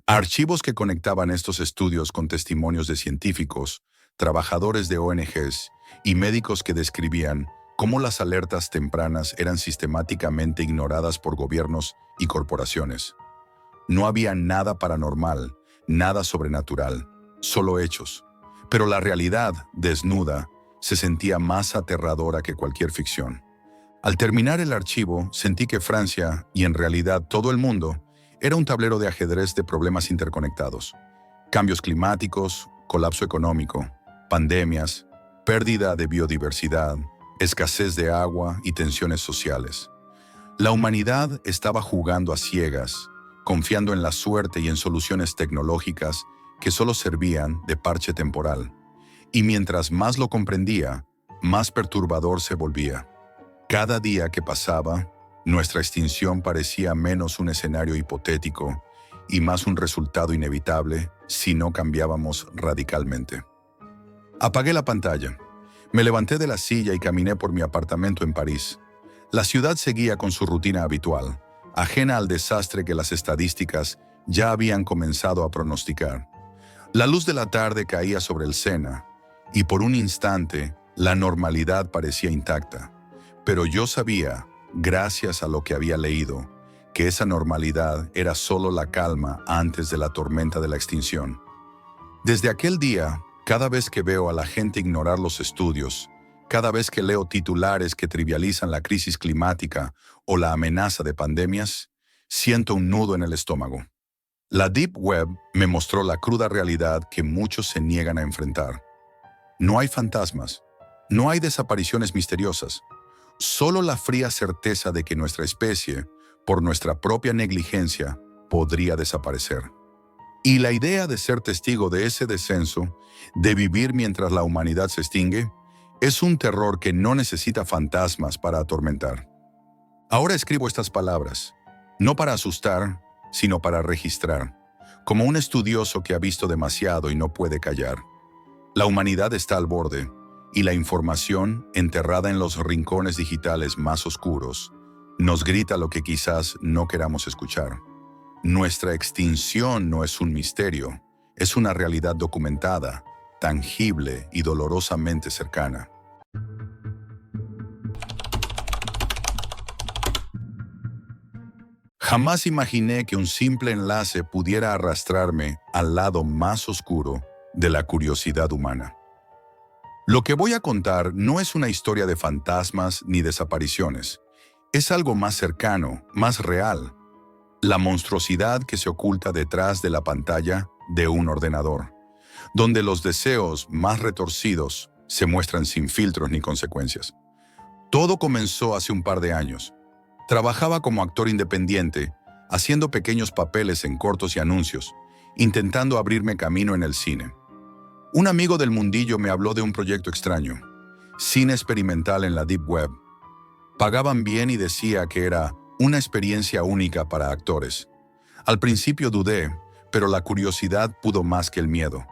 Archivos que conectaban estos estudios con testimonios de científicos, trabajadores de ONGs y médicos que describían cómo las alertas tempranas eran sistemáticamente ignoradas por gobiernos y corporaciones. No había nada paranormal, nada sobrenatural, solo hechos. Pero la realidad, desnuda, se sentía más aterradora que cualquier ficción. Al terminar el archivo, sentí que Francia, y en realidad todo el mundo, era un tablero de ajedrez de problemas interconectados. Cambios climáticos, colapso económico, pandemias, pérdida de biodiversidad, escasez de agua y tensiones sociales. La humanidad estaba jugando a ciegas, confiando en la suerte y en soluciones tecnológicas que solo servían de parche temporal. Y mientras más lo comprendía, más perturbador se volvía. Cada día que pasaba, nuestra extinción parecía menos un escenario hipotético y más un resultado inevitable si no cambiábamos radicalmente. Apagué la pantalla. Me levanté de la silla y caminé por mi apartamento en París. La ciudad seguía con su rutina habitual, ajena al desastre que las estadísticas ya habían comenzado a pronosticar. La luz de la tarde caía sobre el Sena, y por un instante la normalidad parecía intacta. Pero yo sabía, gracias a lo que había leído, que esa normalidad era solo la calma antes de la tormenta de la extinción. Desde aquel día, cada vez que veo a la gente ignorar los estudios, cada vez que leo titulares que trivializan la crisis climática o la amenaza de pandemias, siento un nudo en el estómago. La Deep Web me mostró la cruda realidad que muchos se niegan a enfrentar. No hay fantasmas, no hay desapariciones misteriosas, solo la fría certeza de que nuestra especie, por nuestra propia negligencia, podría desaparecer. Y la idea de ser testigo de ese descenso, de vivir mientras la humanidad se extingue, es un terror que no necesita fantasmas para atormentar. Ahora escribo estas palabras, no para asustar, sino para registrar, como un estudioso que ha visto demasiado y no puede callar. La humanidad está al borde, y la información, enterrada en los rincones digitales más oscuros, nos grita lo que quizás no queramos escuchar. Nuestra extinción no es un misterio, es una realidad documentada, tangible y dolorosamente cercana. Jamás imaginé que un simple enlace pudiera arrastrarme al lado más oscuro de la curiosidad humana. Lo que voy a contar no es una historia de fantasmas ni desapariciones. Es algo más cercano, más real. La monstruosidad que se oculta detrás de la pantalla de un ordenador, donde los deseos más retorcidos se muestran sin filtros ni consecuencias. Todo comenzó hace un par de años. Trabajaba como actor independiente, haciendo pequeños papeles en cortos y anuncios, intentando abrirme camino en el cine. Un amigo del mundillo me habló de un proyecto extraño, cine experimental en la Deep Web. Pagaban bien y decía que era una experiencia única para actores. Al principio dudé, pero la curiosidad pudo más que el miedo.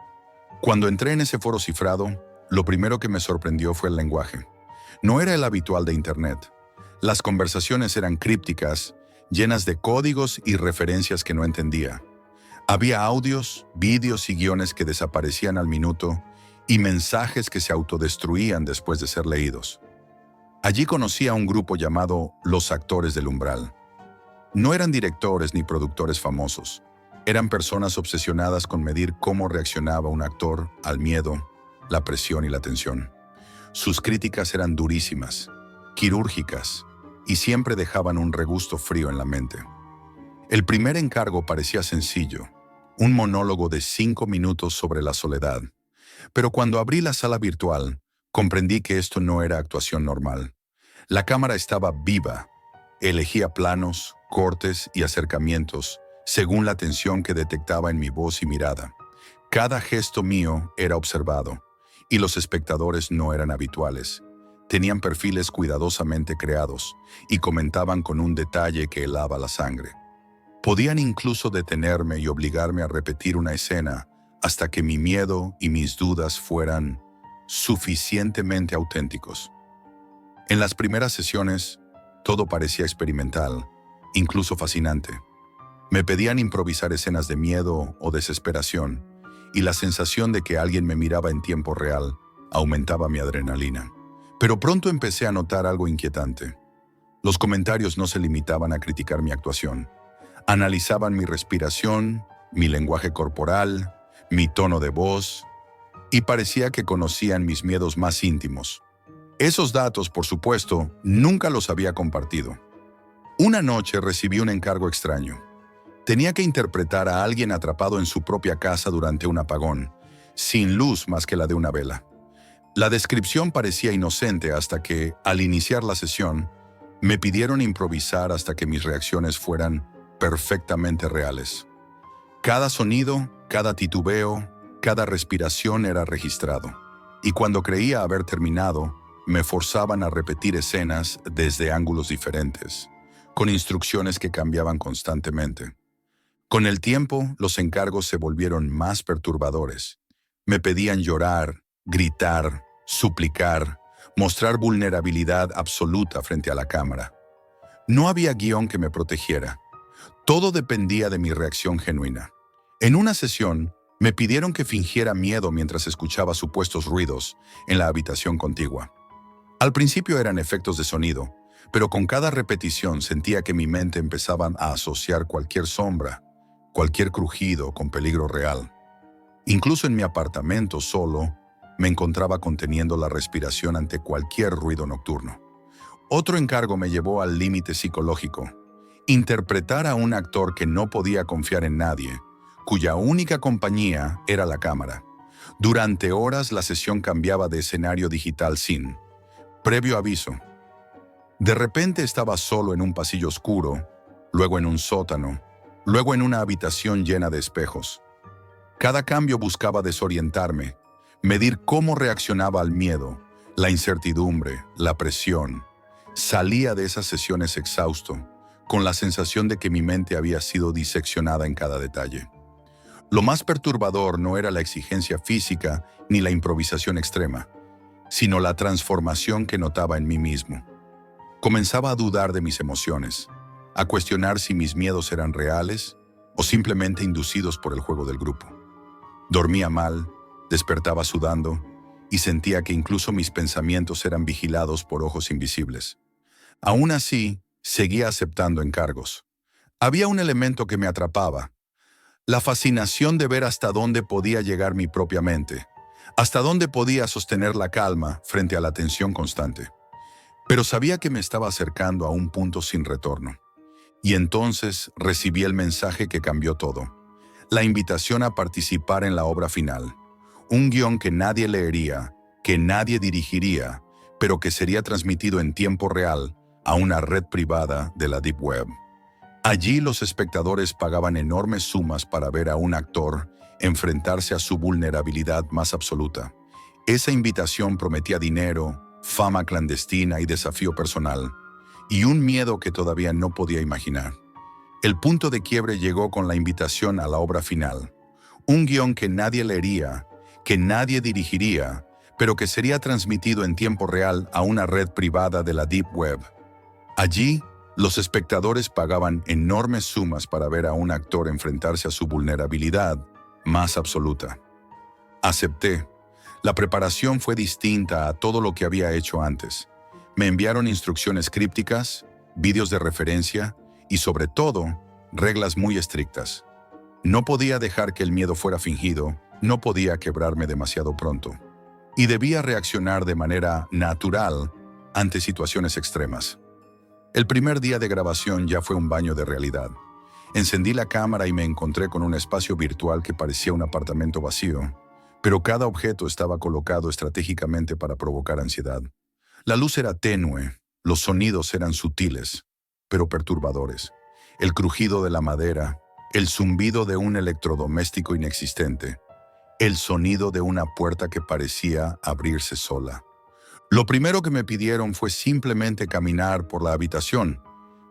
Cuando entré en ese foro cifrado, lo primero que me sorprendió fue el lenguaje. No era el habitual de Internet. Las conversaciones eran crípticas, llenas de códigos y referencias que no entendía. Había audios, vídeos y guiones que desaparecían al minuto y mensajes que se autodestruían después de ser leídos. Allí conocí a un grupo llamado Los Actores del Umbral. No eran directores ni productores famosos. Eran personas obsesionadas con medir cómo reaccionaba un actor al miedo, la presión y la tensión. Sus críticas eran durísimas, quirúrgicas, y siempre dejaban un regusto frío en la mente. El primer encargo parecía sencillo, un monólogo de 5 minutos sobre la soledad. Pero cuando abrí la sala virtual, comprendí que esto no era actuación normal. La cámara estaba viva. Elegía planos, cortes y acercamientos según la tensión que detectaba en mi voz y mirada. Cada gesto mío era observado, y los espectadores no eran habituales. Tenían perfiles cuidadosamente creados y comentaban con un detalle que helaba la sangre. Podían incluso detenerme y obligarme a repetir una escena hasta que mi miedo y mis dudas fueran suficientemente auténticos. En las primeras sesiones, todo parecía experimental, incluso fascinante. Me pedían improvisar escenas de miedo o desesperación, y la sensación de que alguien me miraba en tiempo real aumentaba mi adrenalina. Pero pronto empecé a notar algo inquietante. Los comentarios no se limitaban a criticar mi actuación. Analizaban mi respiración, mi lenguaje corporal, mi tono de voz, y parecía que conocían mis miedos más íntimos. Esos datos, por supuesto, nunca los había compartido. Una noche recibí un encargo extraño. Tenía que interpretar a alguien atrapado en su propia casa durante un apagón, sin luz más que la de una vela. La descripción parecía inocente hasta que, al iniciar la sesión, me pidieron improvisar hasta que mis reacciones fueran perfectamente reales. Cada sonido, cada titubeo, cada respiración era registrado. Y cuando creía haber terminado, me forzaban a repetir escenas desde ángulos diferentes, con instrucciones que cambiaban constantemente. Con el tiempo, los encargos se volvieron más perturbadores. Me pedían llorar, gritar, suplicar, mostrar vulnerabilidad absoluta frente a la cámara. No había guión que me protegiera. Todo dependía de mi reacción genuina. En una sesión, me pidieron que fingiera miedo mientras escuchaba supuestos ruidos en la habitación contigua. Al principio eran efectos de sonido, pero con cada repetición sentía que mi mente empezaba a asociar cualquier sombra, cualquier crujido con peligro real. Incluso en mi apartamento solo, me encontraba conteniendo la respiración ante cualquier ruido nocturno. Otro encargo me llevó al límite psicológico: interpretar a un actor que no podía confiar en nadie, cuya única compañía era la cámara. Durante horas la sesión cambiaba de escenario digital sin previo aviso. De repente estaba solo en un pasillo oscuro, luego en un sótano, luego en una habitación llena de espejos. Cada cambio buscaba desorientarme, medir cómo reaccionaba al miedo, la incertidumbre, la presión. Salía de esas sesiones exhausto, con la sensación de que mi mente había sido diseccionada en cada detalle. Lo más perturbador no era la exigencia física ni la improvisación extrema, sino la transformación que notaba en mí mismo. Comenzaba a dudar de mis emociones, a cuestionar si mis miedos eran reales o simplemente inducidos por el juego del grupo. Dormía mal, despertaba sudando y sentía que incluso mis pensamientos eran vigilados por ojos invisibles. Aún así, seguía aceptando encargos. Había un elemento que me atrapaba: la fascinación de ver hasta dónde podía llegar mi propia mente, hasta dónde podía sostener la calma frente a la tensión constante. Pero sabía que me estaba acercando a un punto sin retorno. Y entonces recibí el mensaje que cambió todo: la invitación a participar en la obra final. Un guión que nadie leería, que nadie dirigiría, pero que sería transmitido en tiempo real a una red privada de la Deep Web. Allí los espectadores pagaban enormes sumas para ver a un actor enfrentarse a su vulnerabilidad más absoluta. Esa invitación prometía dinero, fama clandestina y desafío personal, y un miedo que todavía no podía imaginar. El punto de quiebre llegó con la invitación a la obra final. Un guión que nadie leería, que nadie dirigiría, pero que sería transmitido en tiempo real a una red privada de la Deep Web. Allí, los espectadores pagaban enormes sumas para ver a un actor enfrentarse a su vulnerabilidad más absoluta. Acepté. La preparación fue distinta a todo lo que había hecho antes. Me enviaron instrucciones crípticas, vídeos de referencia y, sobre todo, reglas muy estrictas. No podía dejar que el miedo fuera fingido, no podía quebrarme demasiado pronto. Y debía reaccionar de manera natural ante situaciones extremas. El primer día de grabación ya fue un baño de realidad. Encendí la cámara y me encontré con un espacio virtual que parecía un apartamento vacío, pero cada objeto estaba colocado estratégicamente para provocar ansiedad. La luz era tenue, los sonidos eran sutiles, pero perturbadores. El crujido de la madera, el zumbido de un electrodoméstico inexistente, el sonido de una puerta que parecía abrirse sola. Lo primero que me pidieron fue simplemente caminar por la habitación,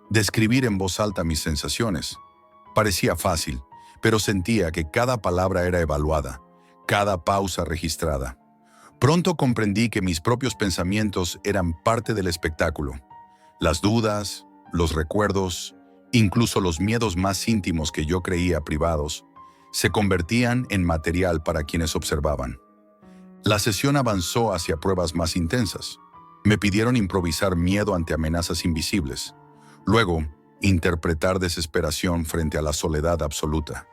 describir en voz alta mis sensaciones. Parecía fácil, pero sentía que cada palabra era evaluada, cada pausa registrada. Pronto comprendí que mis propios pensamientos eran parte del espectáculo. Las dudas, los recuerdos, incluso los miedos más íntimos que yo creía privados, se convertían en material para quienes observaban. La sesión avanzó hacia pruebas más intensas. Me pidieron improvisar miedo ante amenazas invisibles. Luego, interpretar desesperación frente a la soledad absoluta.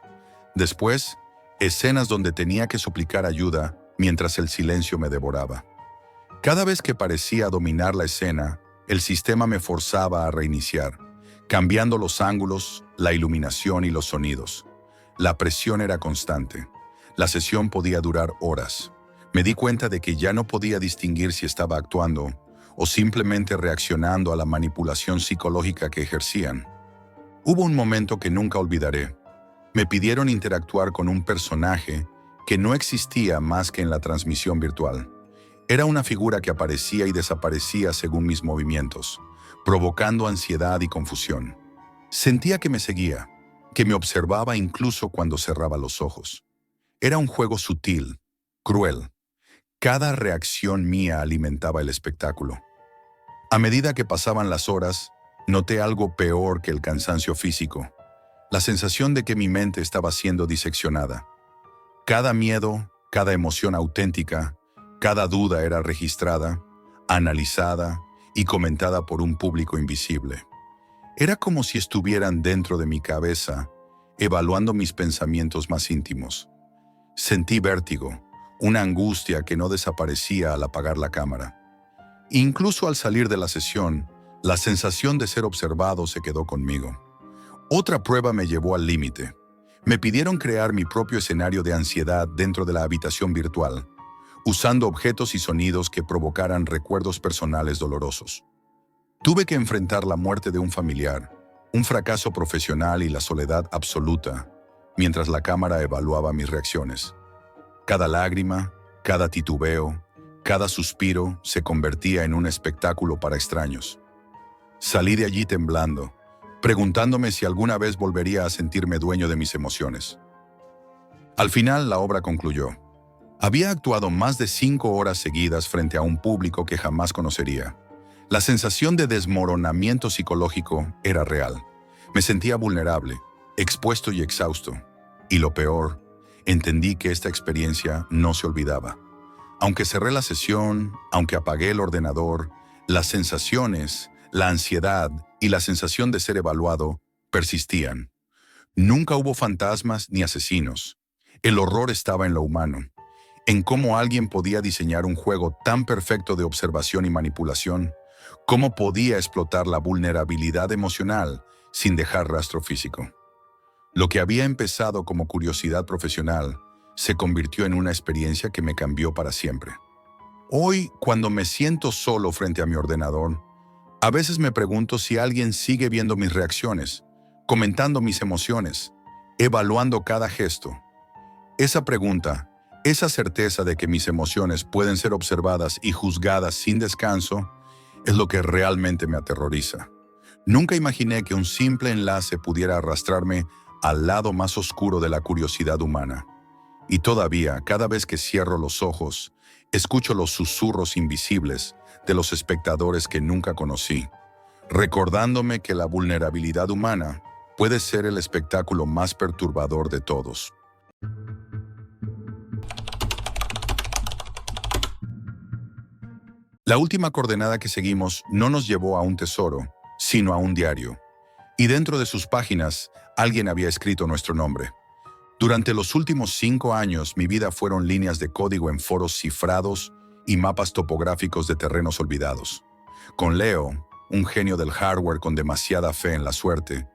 Después, escenas donde tenía que suplicar ayuda mientras el silencio me devoraba. Cada vez que parecía dominar la escena, el sistema me forzaba a reiniciar, cambiando los ángulos, la iluminación y los sonidos. La presión era constante. La sesión podía durar horas. Me di cuenta de que ya no podía distinguir si estaba actuando o simplemente reaccionando a la manipulación psicológica que ejercían. Hubo un momento que nunca olvidaré. Me pidieron interactuar con un personaje que no existía más que en la transmisión virtual. Era una figura que aparecía y desaparecía según mis movimientos, provocando ansiedad y confusión. Sentía que me seguía, que me observaba incluso cuando cerraba los ojos. Era un juego sutil, cruel. Cada reacción mía alimentaba el espectáculo. A medida que pasaban las horas, noté algo peor que el cansancio físico, la sensación de que mi mente estaba siendo diseccionada. Cada miedo, cada emoción auténtica, cada duda era registrada, analizada y comentada por un público invisible. Era como si estuvieran dentro de mi cabeza, evaluando mis pensamientos más íntimos. Sentí vértigo, una angustia que no desaparecía al apagar la cámara. Incluso al salir de la sesión, la sensación de ser observado se quedó conmigo. Otra prueba me llevó al límite. Me pidieron crear mi propio escenario de ansiedad dentro de la habitación virtual, usando objetos y sonidos que provocaran recuerdos personales dolorosos. Tuve que enfrentar la muerte de un familiar, un fracaso profesional y la soledad absoluta, mientras la cámara evaluaba mis reacciones. Cada lágrima, cada titubeo, cada suspiro se convertía en un espectáculo para extraños. Salí de allí temblando, preguntándome si alguna vez volvería a sentirme dueño de mis emociones. Al final, la obra concluyó. Había actuado más de 5 horas seguidas frente a un público que jamás conocería. La sensación de desmoronamiento psicológico era real. Me sentía vulnerable, expuesto y exhausto. Y lo peor, entendí que esta experiencia no se olvidaba. Aunque cerré la sesión, aunque apagué el ordenador, las sensaciones, la ansiedad y la sensación de ser evaluado persistían. Nunca hubo fantasmas ni asesinos. El horror estaba en lo humano, en cómo alguien podía diseñar un juego tan perfecto de observación y manipulación, cómo podía explotar la vulnerabilidad emocional sin dejar rastro físico. Lo que había empezado como curiosidad profesional se convirtió en una experiencia que me cambió para siempre. Hoy, cuando me siento solo frente a mi ordenador, a veces me pregunto si alguien sigue viendo mis reacciones, comentando mis emociones, evaluando cada gesto. Esa pregunta, esa certeza de que mis emociones pueden ser observadas y juzgadas sin descanso, es lo que realmente me aterroriza. Nunca imaginé que un simple enlace pudiera arrastrarme al lado más oscuro de la curiosidad humana. Y todavía, cada vez que cierro los ojos, escucho los susurros invisibles de los espectadores que nunca conocí, recordándome que la vulnerabilidad humana puede ser el espectáculo más perturbador de todos. La última coordenada que seguimos no nos llevó a un tesoro, sino a un diario. Y dentro de sus páginas, alguien había escrito nuestro nombre. Durante los últimos 5 años, mi vida fueron líneas de código en foros cifrados y mapas topográficos de terrenos olvidados. Con Leo, un genio del hardware con demasiada fe en la suerte,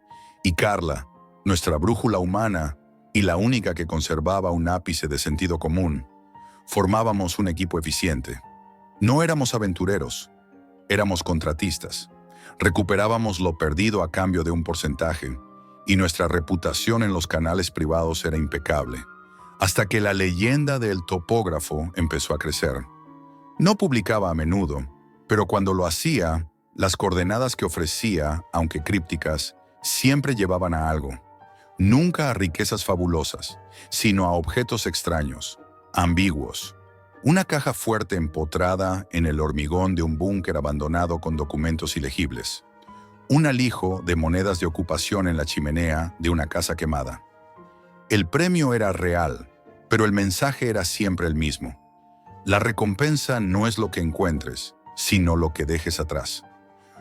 y Carla, nuestra brújula humana y la única que conservaba un ápice de sentido común, formábamos un equipo eficiente. No éramos aventureros, éramos contratistas. Recuperábamos lo perdido a cambio de un porcentaje, y nuestra reputación en los canales privados era impecable, hasta que la leyenda del topógrafo empezó a crecer. No publicaba a menudo, pero cuando lo hacía, las coordenadas que ofrecía, aunque crípticas, siempre llevaban a algo. Nunca a riquezas fabulosas, sino a objetos extraños, ambiguos. Una caja fuerte empotrada en el hormigón de un búnker abandonado con documentos ilegibles. Un alijo de monedas de ocupación en la chimenea de una casa quemada. El premio era real, pero el mensaje era siempre el mismo. La recompensa no es lo que encuentres, sino lo que dejes atrás.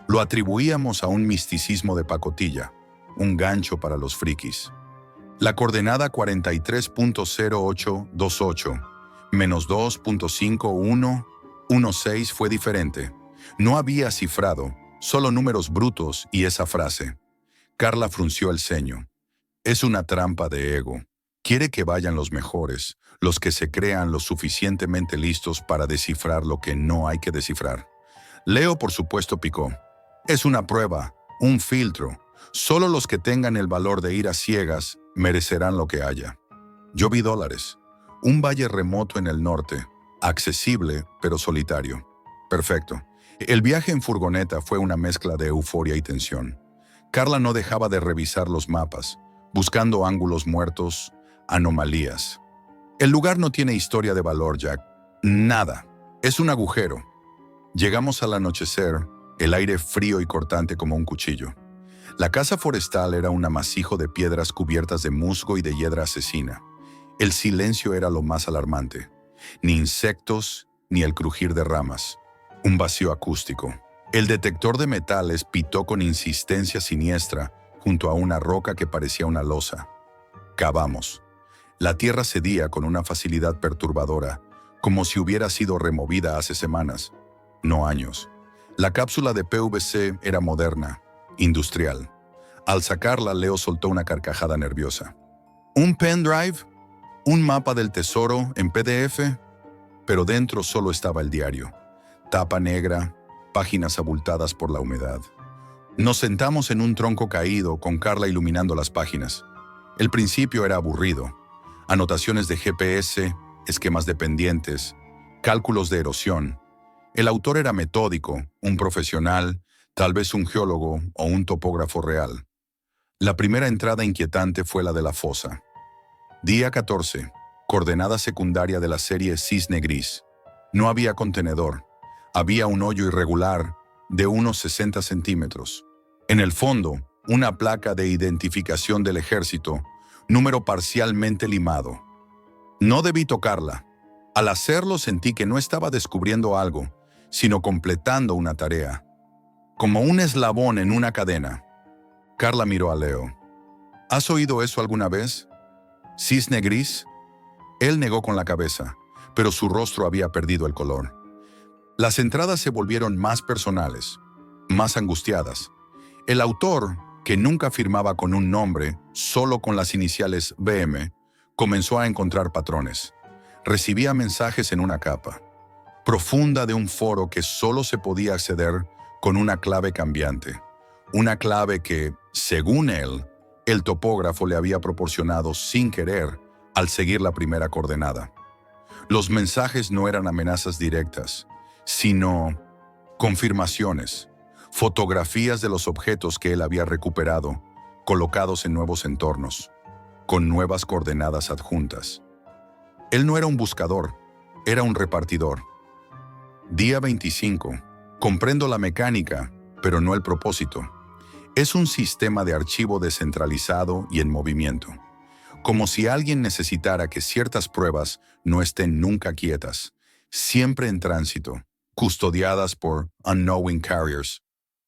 Lo atribuíamos a un misticismo de pacotilla, un gancho para los frikis. La coordenada 43.0828 menos 2.5116 fue diferente. No había cifrado, solo números brutos y esa frase. Carla frunció el ceño. Es una trampa de ego. Quiere que vayan los mejores, los que se crean lo suficientemente listos para descifrar lo que no hay que descifrar. Leo, por supuesto, picó. Es una prueba, un filtro. Solo los que tengan el valor de ir a ciegas merecerán lo que haya. Yo vi dólares. Un valle remoto en el norte, accesible pero solitario. Perfecto. El viaje en furgoneta fue una mezcla de euforia y tensión. Carla no dejaba de revisar los mapas, buscando ángulos muertos, anomalías. El lugar no tiene historia de valor, Jack. Nada. Es un agujero. Llegamos al anochecer, el aire frío y cortante como un cuchillo. La casa forestal era un amasijo de piedras cubiertas de musgo y de hiedra asesina. El silencio era lo más alarmante. Ni insectos, ni el crujir de ramas. Un vacío acústico. El detector de metales pitó con insistencia siniestra junto a una roca que parecía una losa. Cavamos. La tierra cedía con una facilidad perturbadora, como si hubiera sido removida hace semanas, no años. La cápsula de PVC era moderna, industrial. Al sacarla, Leo soltó una carcajada nerviosa. ¿Un pendrive? ¿Un mapa del tesoro en PDF? Pero dentro solo estaba el diario. Tapa negra, páginas abultadas por la humedad. Nos sentamos en un tronco caído con Carla iluminando las páginas. El principio era aburrido. Anotaciones de GPS, esquemas de pendientes, cálculos de erosión. El autor era metódico, un profesional, tal vez un geólogo o un topógrafo real. La primera entrada inquietante fue la de la fosa. Día 14. Coordenada secundaria de la serie Cisne Gris. No había contenedor. Había un hoyo irregular de unos 60 centímetros. En el fondo, una placa de identificación del ejército, número parcialmente limado. No debí tocarla. Al hacerlo sentí que no estaba descubriendo algo, sino completando una tarea. Como un eslabón en una cadena. Carla miró a Leo. ¿Has oído eso alguna vez? ¿Cisne gris? Él negó con la cabeza, pero su rostro había perdido el color. Las entradas se volvieron más personales, más angustiadas. El autor, que nunca firmaba con un nombre, solo con las iniciales BM, comenzó a encontrar patrones. Recibía mensajes en una capa profunda de un foro que solo se podía acceder con una clave cambiante. Una clave que, según él, el topógrafo le había proporcionado sin querer al seguir la primera coordenada. Los mensajes no eran amenazas directas, sino confirmaciones, fotografías de los objetos que él había recuperado, colocados en nuevos entornos, con nuevas coordenadas adjuntas. Él no era un buscador, era un repartidor. Día 25. Comprendo la mecánica, pero no el propósito. Es un sistema de archivo descentralizado y en movimiento. Como si alguien necesitara que ciertas pruebas no estén nunca quietas, siempre en tránsito, custodiadas por unknowing carriers,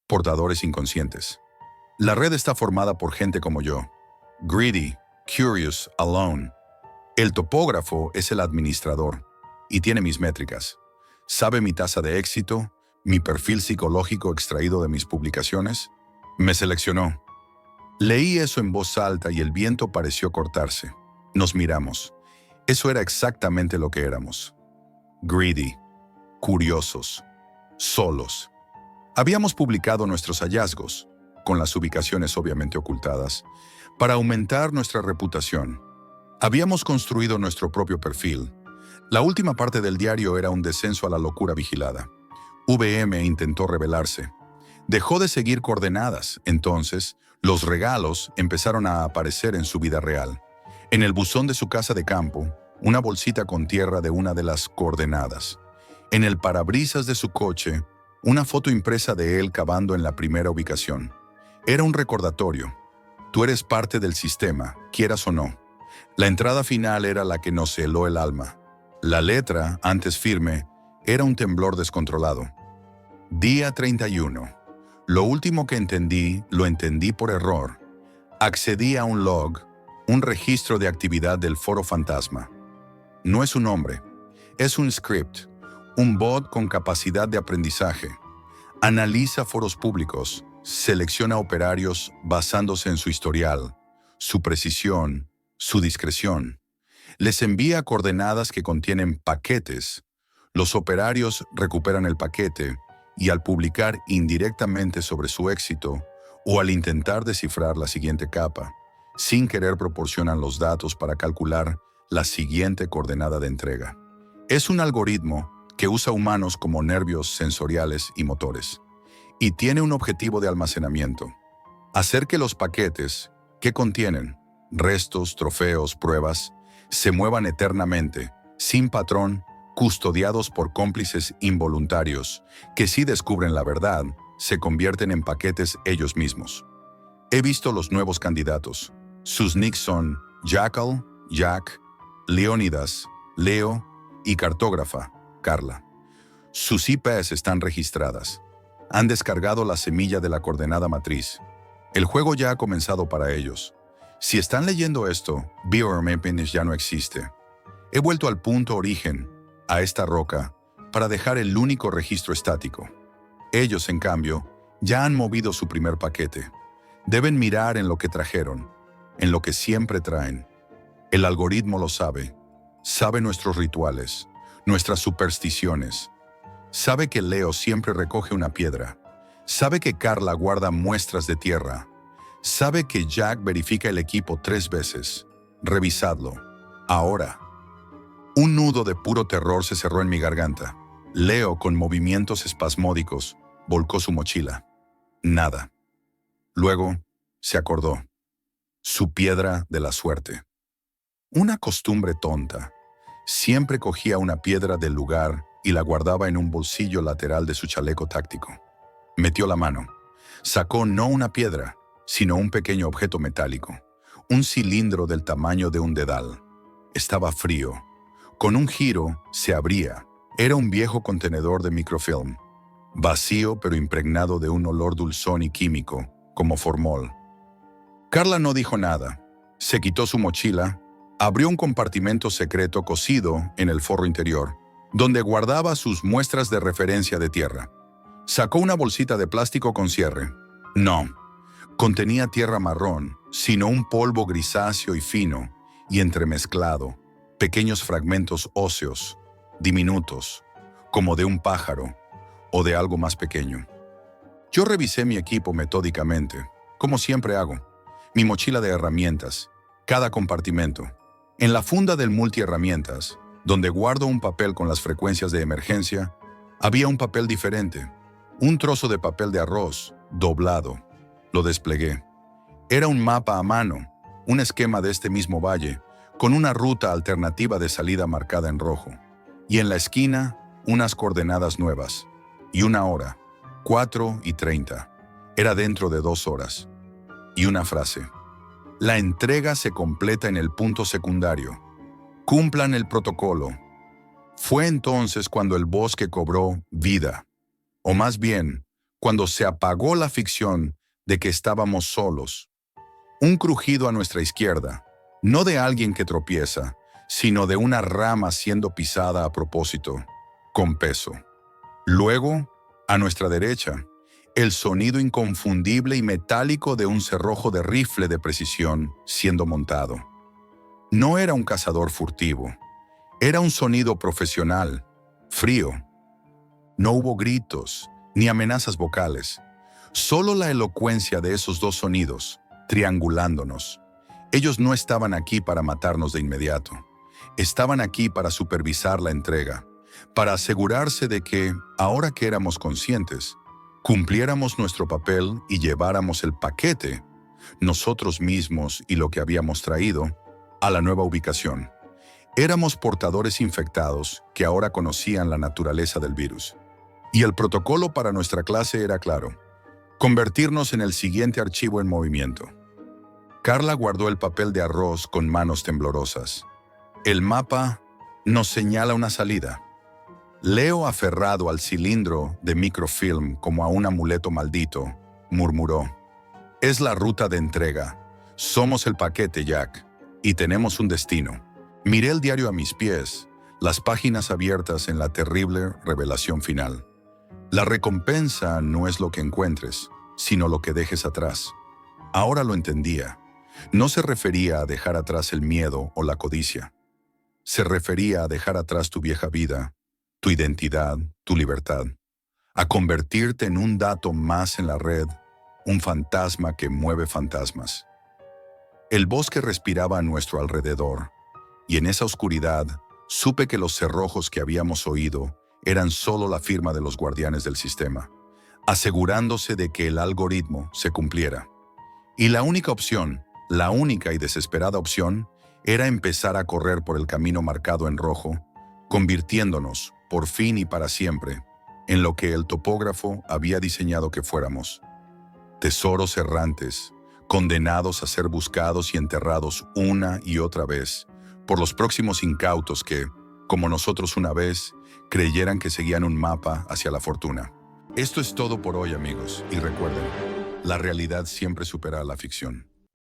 portadores inconscientes. La red está formada por gente como yo, greedy, curious, alone. El topógrafo es el administrador y tiene mis métricas. Sabe mi tasa de éxito, mi perfil psicológico extraído de mis publicaciones. Me seleccionó. Leí eso en voz alta y el viento pareció cortarse. Nos miramos. Eso era exactamente lo que éramos. Greedy, curiosos, solos. Habíamos publicado nuestros hallazgos, con las ubicaciones obviamente ocultadas, para aumentar nuestra reputación. Habíamos construido nuestro propio perfil. La última parte del diario era un descenso a la locura vigilada. VM intentó rebelarse. Dejó de seguir coordenadas. Entonces, los regalos empezaron a aparecer en su vida real. En el buzón de su casa de campo, una bolsita con tierra de una de las coordenadas. En el parabrisas de su coche, una foto impresa de él cavando en la primera ubicación. Era un recordatorio. Tú eres parte del sistema, quieras o no. La entrada final era la que nos heló el alma. La letra, antes firme, era un temblor descontrolado. Día 31. Lo último que entendí, lo entendí por error. Accedí a un log, un registro de actividad del foro fantasma. No es un hombre, es un script, un bot con capacidad de aprendizaje. Analiza foros públicos, selecciona operarios basándose en su historial, su precisión, su discreción. Les envía coordenadas que contienen paquetes. Los operarios recuperan el paquete y al publicar indirectamente sobre su éxito o al intentar descifrar la siguiente capa, sin querer proporcionan los datos para calcular la siguiente coordenada de entrega. Es un algoritmo que usa humanos como nervios sensoriales y motores, y tiene un objetivo de almacenamiento: hacer que los paquetes, que contienen restos, trofeos, pruebas, se muevan eternamente, sin patrón, custodiados por cómplices involuntarios, que si descubren la verdad, se convierten en paquetes ellos mismos. He visto los nuevos candidatos. Sus nicks son Jackal, Jack, Leónidas, Leo y cartógrafa, Carla. Sus IPs están registradas. Han descargado la semilla de la coordenada matriz. El juego ya ha comenzado para ellos. Si están leyendo esto, BioRMapping ya no existe. He vuelto al punto origen, a esta roca, para dejar el único registro estático. Ellos, en cambio, ya han movido su primer paquete. Deben mirar en lo que trajeron, en lo que siempre traen. El algoritmo lo sabe. Sabe nuestros rituales, nuestras supersticiones. Sabe que Leo siempre recoge una piedra. Sabe que Carla guarda muestras de tierra. Sabe que Jack verifica el equipo 3 veces. Revisadlo. Ahora. Un nudo de puro terror se cerró en mi garganta. Leo, con movimientos espasmódicos, volcó su mochila. Nada. Luego, se acordó. Su piedra de la suerte. Una costumbre tonta. Siempre cogía una piedra del lugar y la guardaba en un bolsillo lateral de su chaleco táctico. Metió la mano. Sacó no una piedra, sino un pequeño objeto metálico. Un cilindro del tamaño de un dedal. Estaba frío. Con un giro, se abría. Era un viejo contenedor de microfilm. Vacío pero impregnado de un olor dulzón y químico, como formol. Carla no dijo nada. Se quitó su mochila, abrió un compartimento secreto cosido en el forro interior, donde guardaba sus muestras de referencia de tierra. Sacó una bolsita de plástico con cierre. No, contenía tierra marrón, sino un polvo grisáceo y fino, y entremezclado, pequeños fragmentos óseos, diminutos, como de un pájaro o de algo más pequeño. Yo revisé mi equipo metódicamente, como siempre hago. Mi mochila de herramientas, cada compartimento. En la funda del multiherramientas, donde guardo un papel con las frecuencias de emergencia, había un papel diferente, un trozo de papel de arroz, doblado. Lo desplegué. Era un mapa a mano, un esquema de este mismo valle, con una ruta alternativa de salida marcada en rojo. Y en la esquina, unas coordenadas nuevas. Y una hora, 4:30. Era dentro de 2 horas. Y una frase. La entrega se completa en el punto secundario. Cumplan el protocolo. Fue entonces cuando el bosque cobró vida, o más bien, cuando se apagó la ficción de que estábamos solos. Un crujido a nuestra izquierda, no de alguien que tropieza, sino de una rama siendo pisada a propósito, con peso. Luego, a nuestra derecha, el sonido inconfundible y metálico de un cerrojo de rifle de precisión siendo montado. No era un cazador furtivo, era un sonido profesional, frío. No hubo gritos ni amenazas vocales, solo la elocuencia de esos dos sonidos, triangulándonos. Ellos no estaban aquí para matarnos de inmediato. Estaban aquí para supervisar la entrega, para asegurarse de que, ahora que éramos conscientes, cumpliéramos nuestro papel y lleváramos el paquete, nosotros mismos y lo que habíamos traído, a la nueva ubicación. Éramos portadores infectados que ahora conocían la naturaleza del virus. Y el protocolo para nuestra clase era claro: convertirnos en el siguiente archivo en movimiento. Carla guardó el papel de arroz con manos temblorosas. El mapa nos señala una salida. Leo, aferrado al cilindro de microfilm como a un amuleto maldito, murmuró: es la ruta de entrega. Somos el paquete, Jack, y tenemos un destino. Miré el diario a mis pies, las páginas abiertas en la terrible revelación final. La recompensa no es lo que encuentres, sino lo que dejes atrás. Ahora lo entendía. No se refería a dejar atrás el miedo o la codicia. Se refería a dejar atrás tu vieja vida, tu identidad, tu libertad. A convertirte en un dato más en la red, un fantasma que mueve fantasmas. El bosque respiraba a nuestro alrededor, y en esa oscuridad supe que los cerrojos que habíamos oído eran solo la firma de los guardianes del sistema, asegurándose de que el algoritmo se cumpliera. Y la única opción, la única y desesperada opción, era empezar a correr por el camino marcado en rojo, convirtiéndonos, por fin y para siempre, en lo que el topógrafo había diseñado que fuéramos. Tesoros errantes, condenados a ser buscados y enterrados una y otra vez por los próximos incautos que, como nosotros una vez, creyeran que seguían un mapa hacia la fortuna. Esto es todo por hoy, amigos, y recuerden, la realidad siempre supera a la ficción.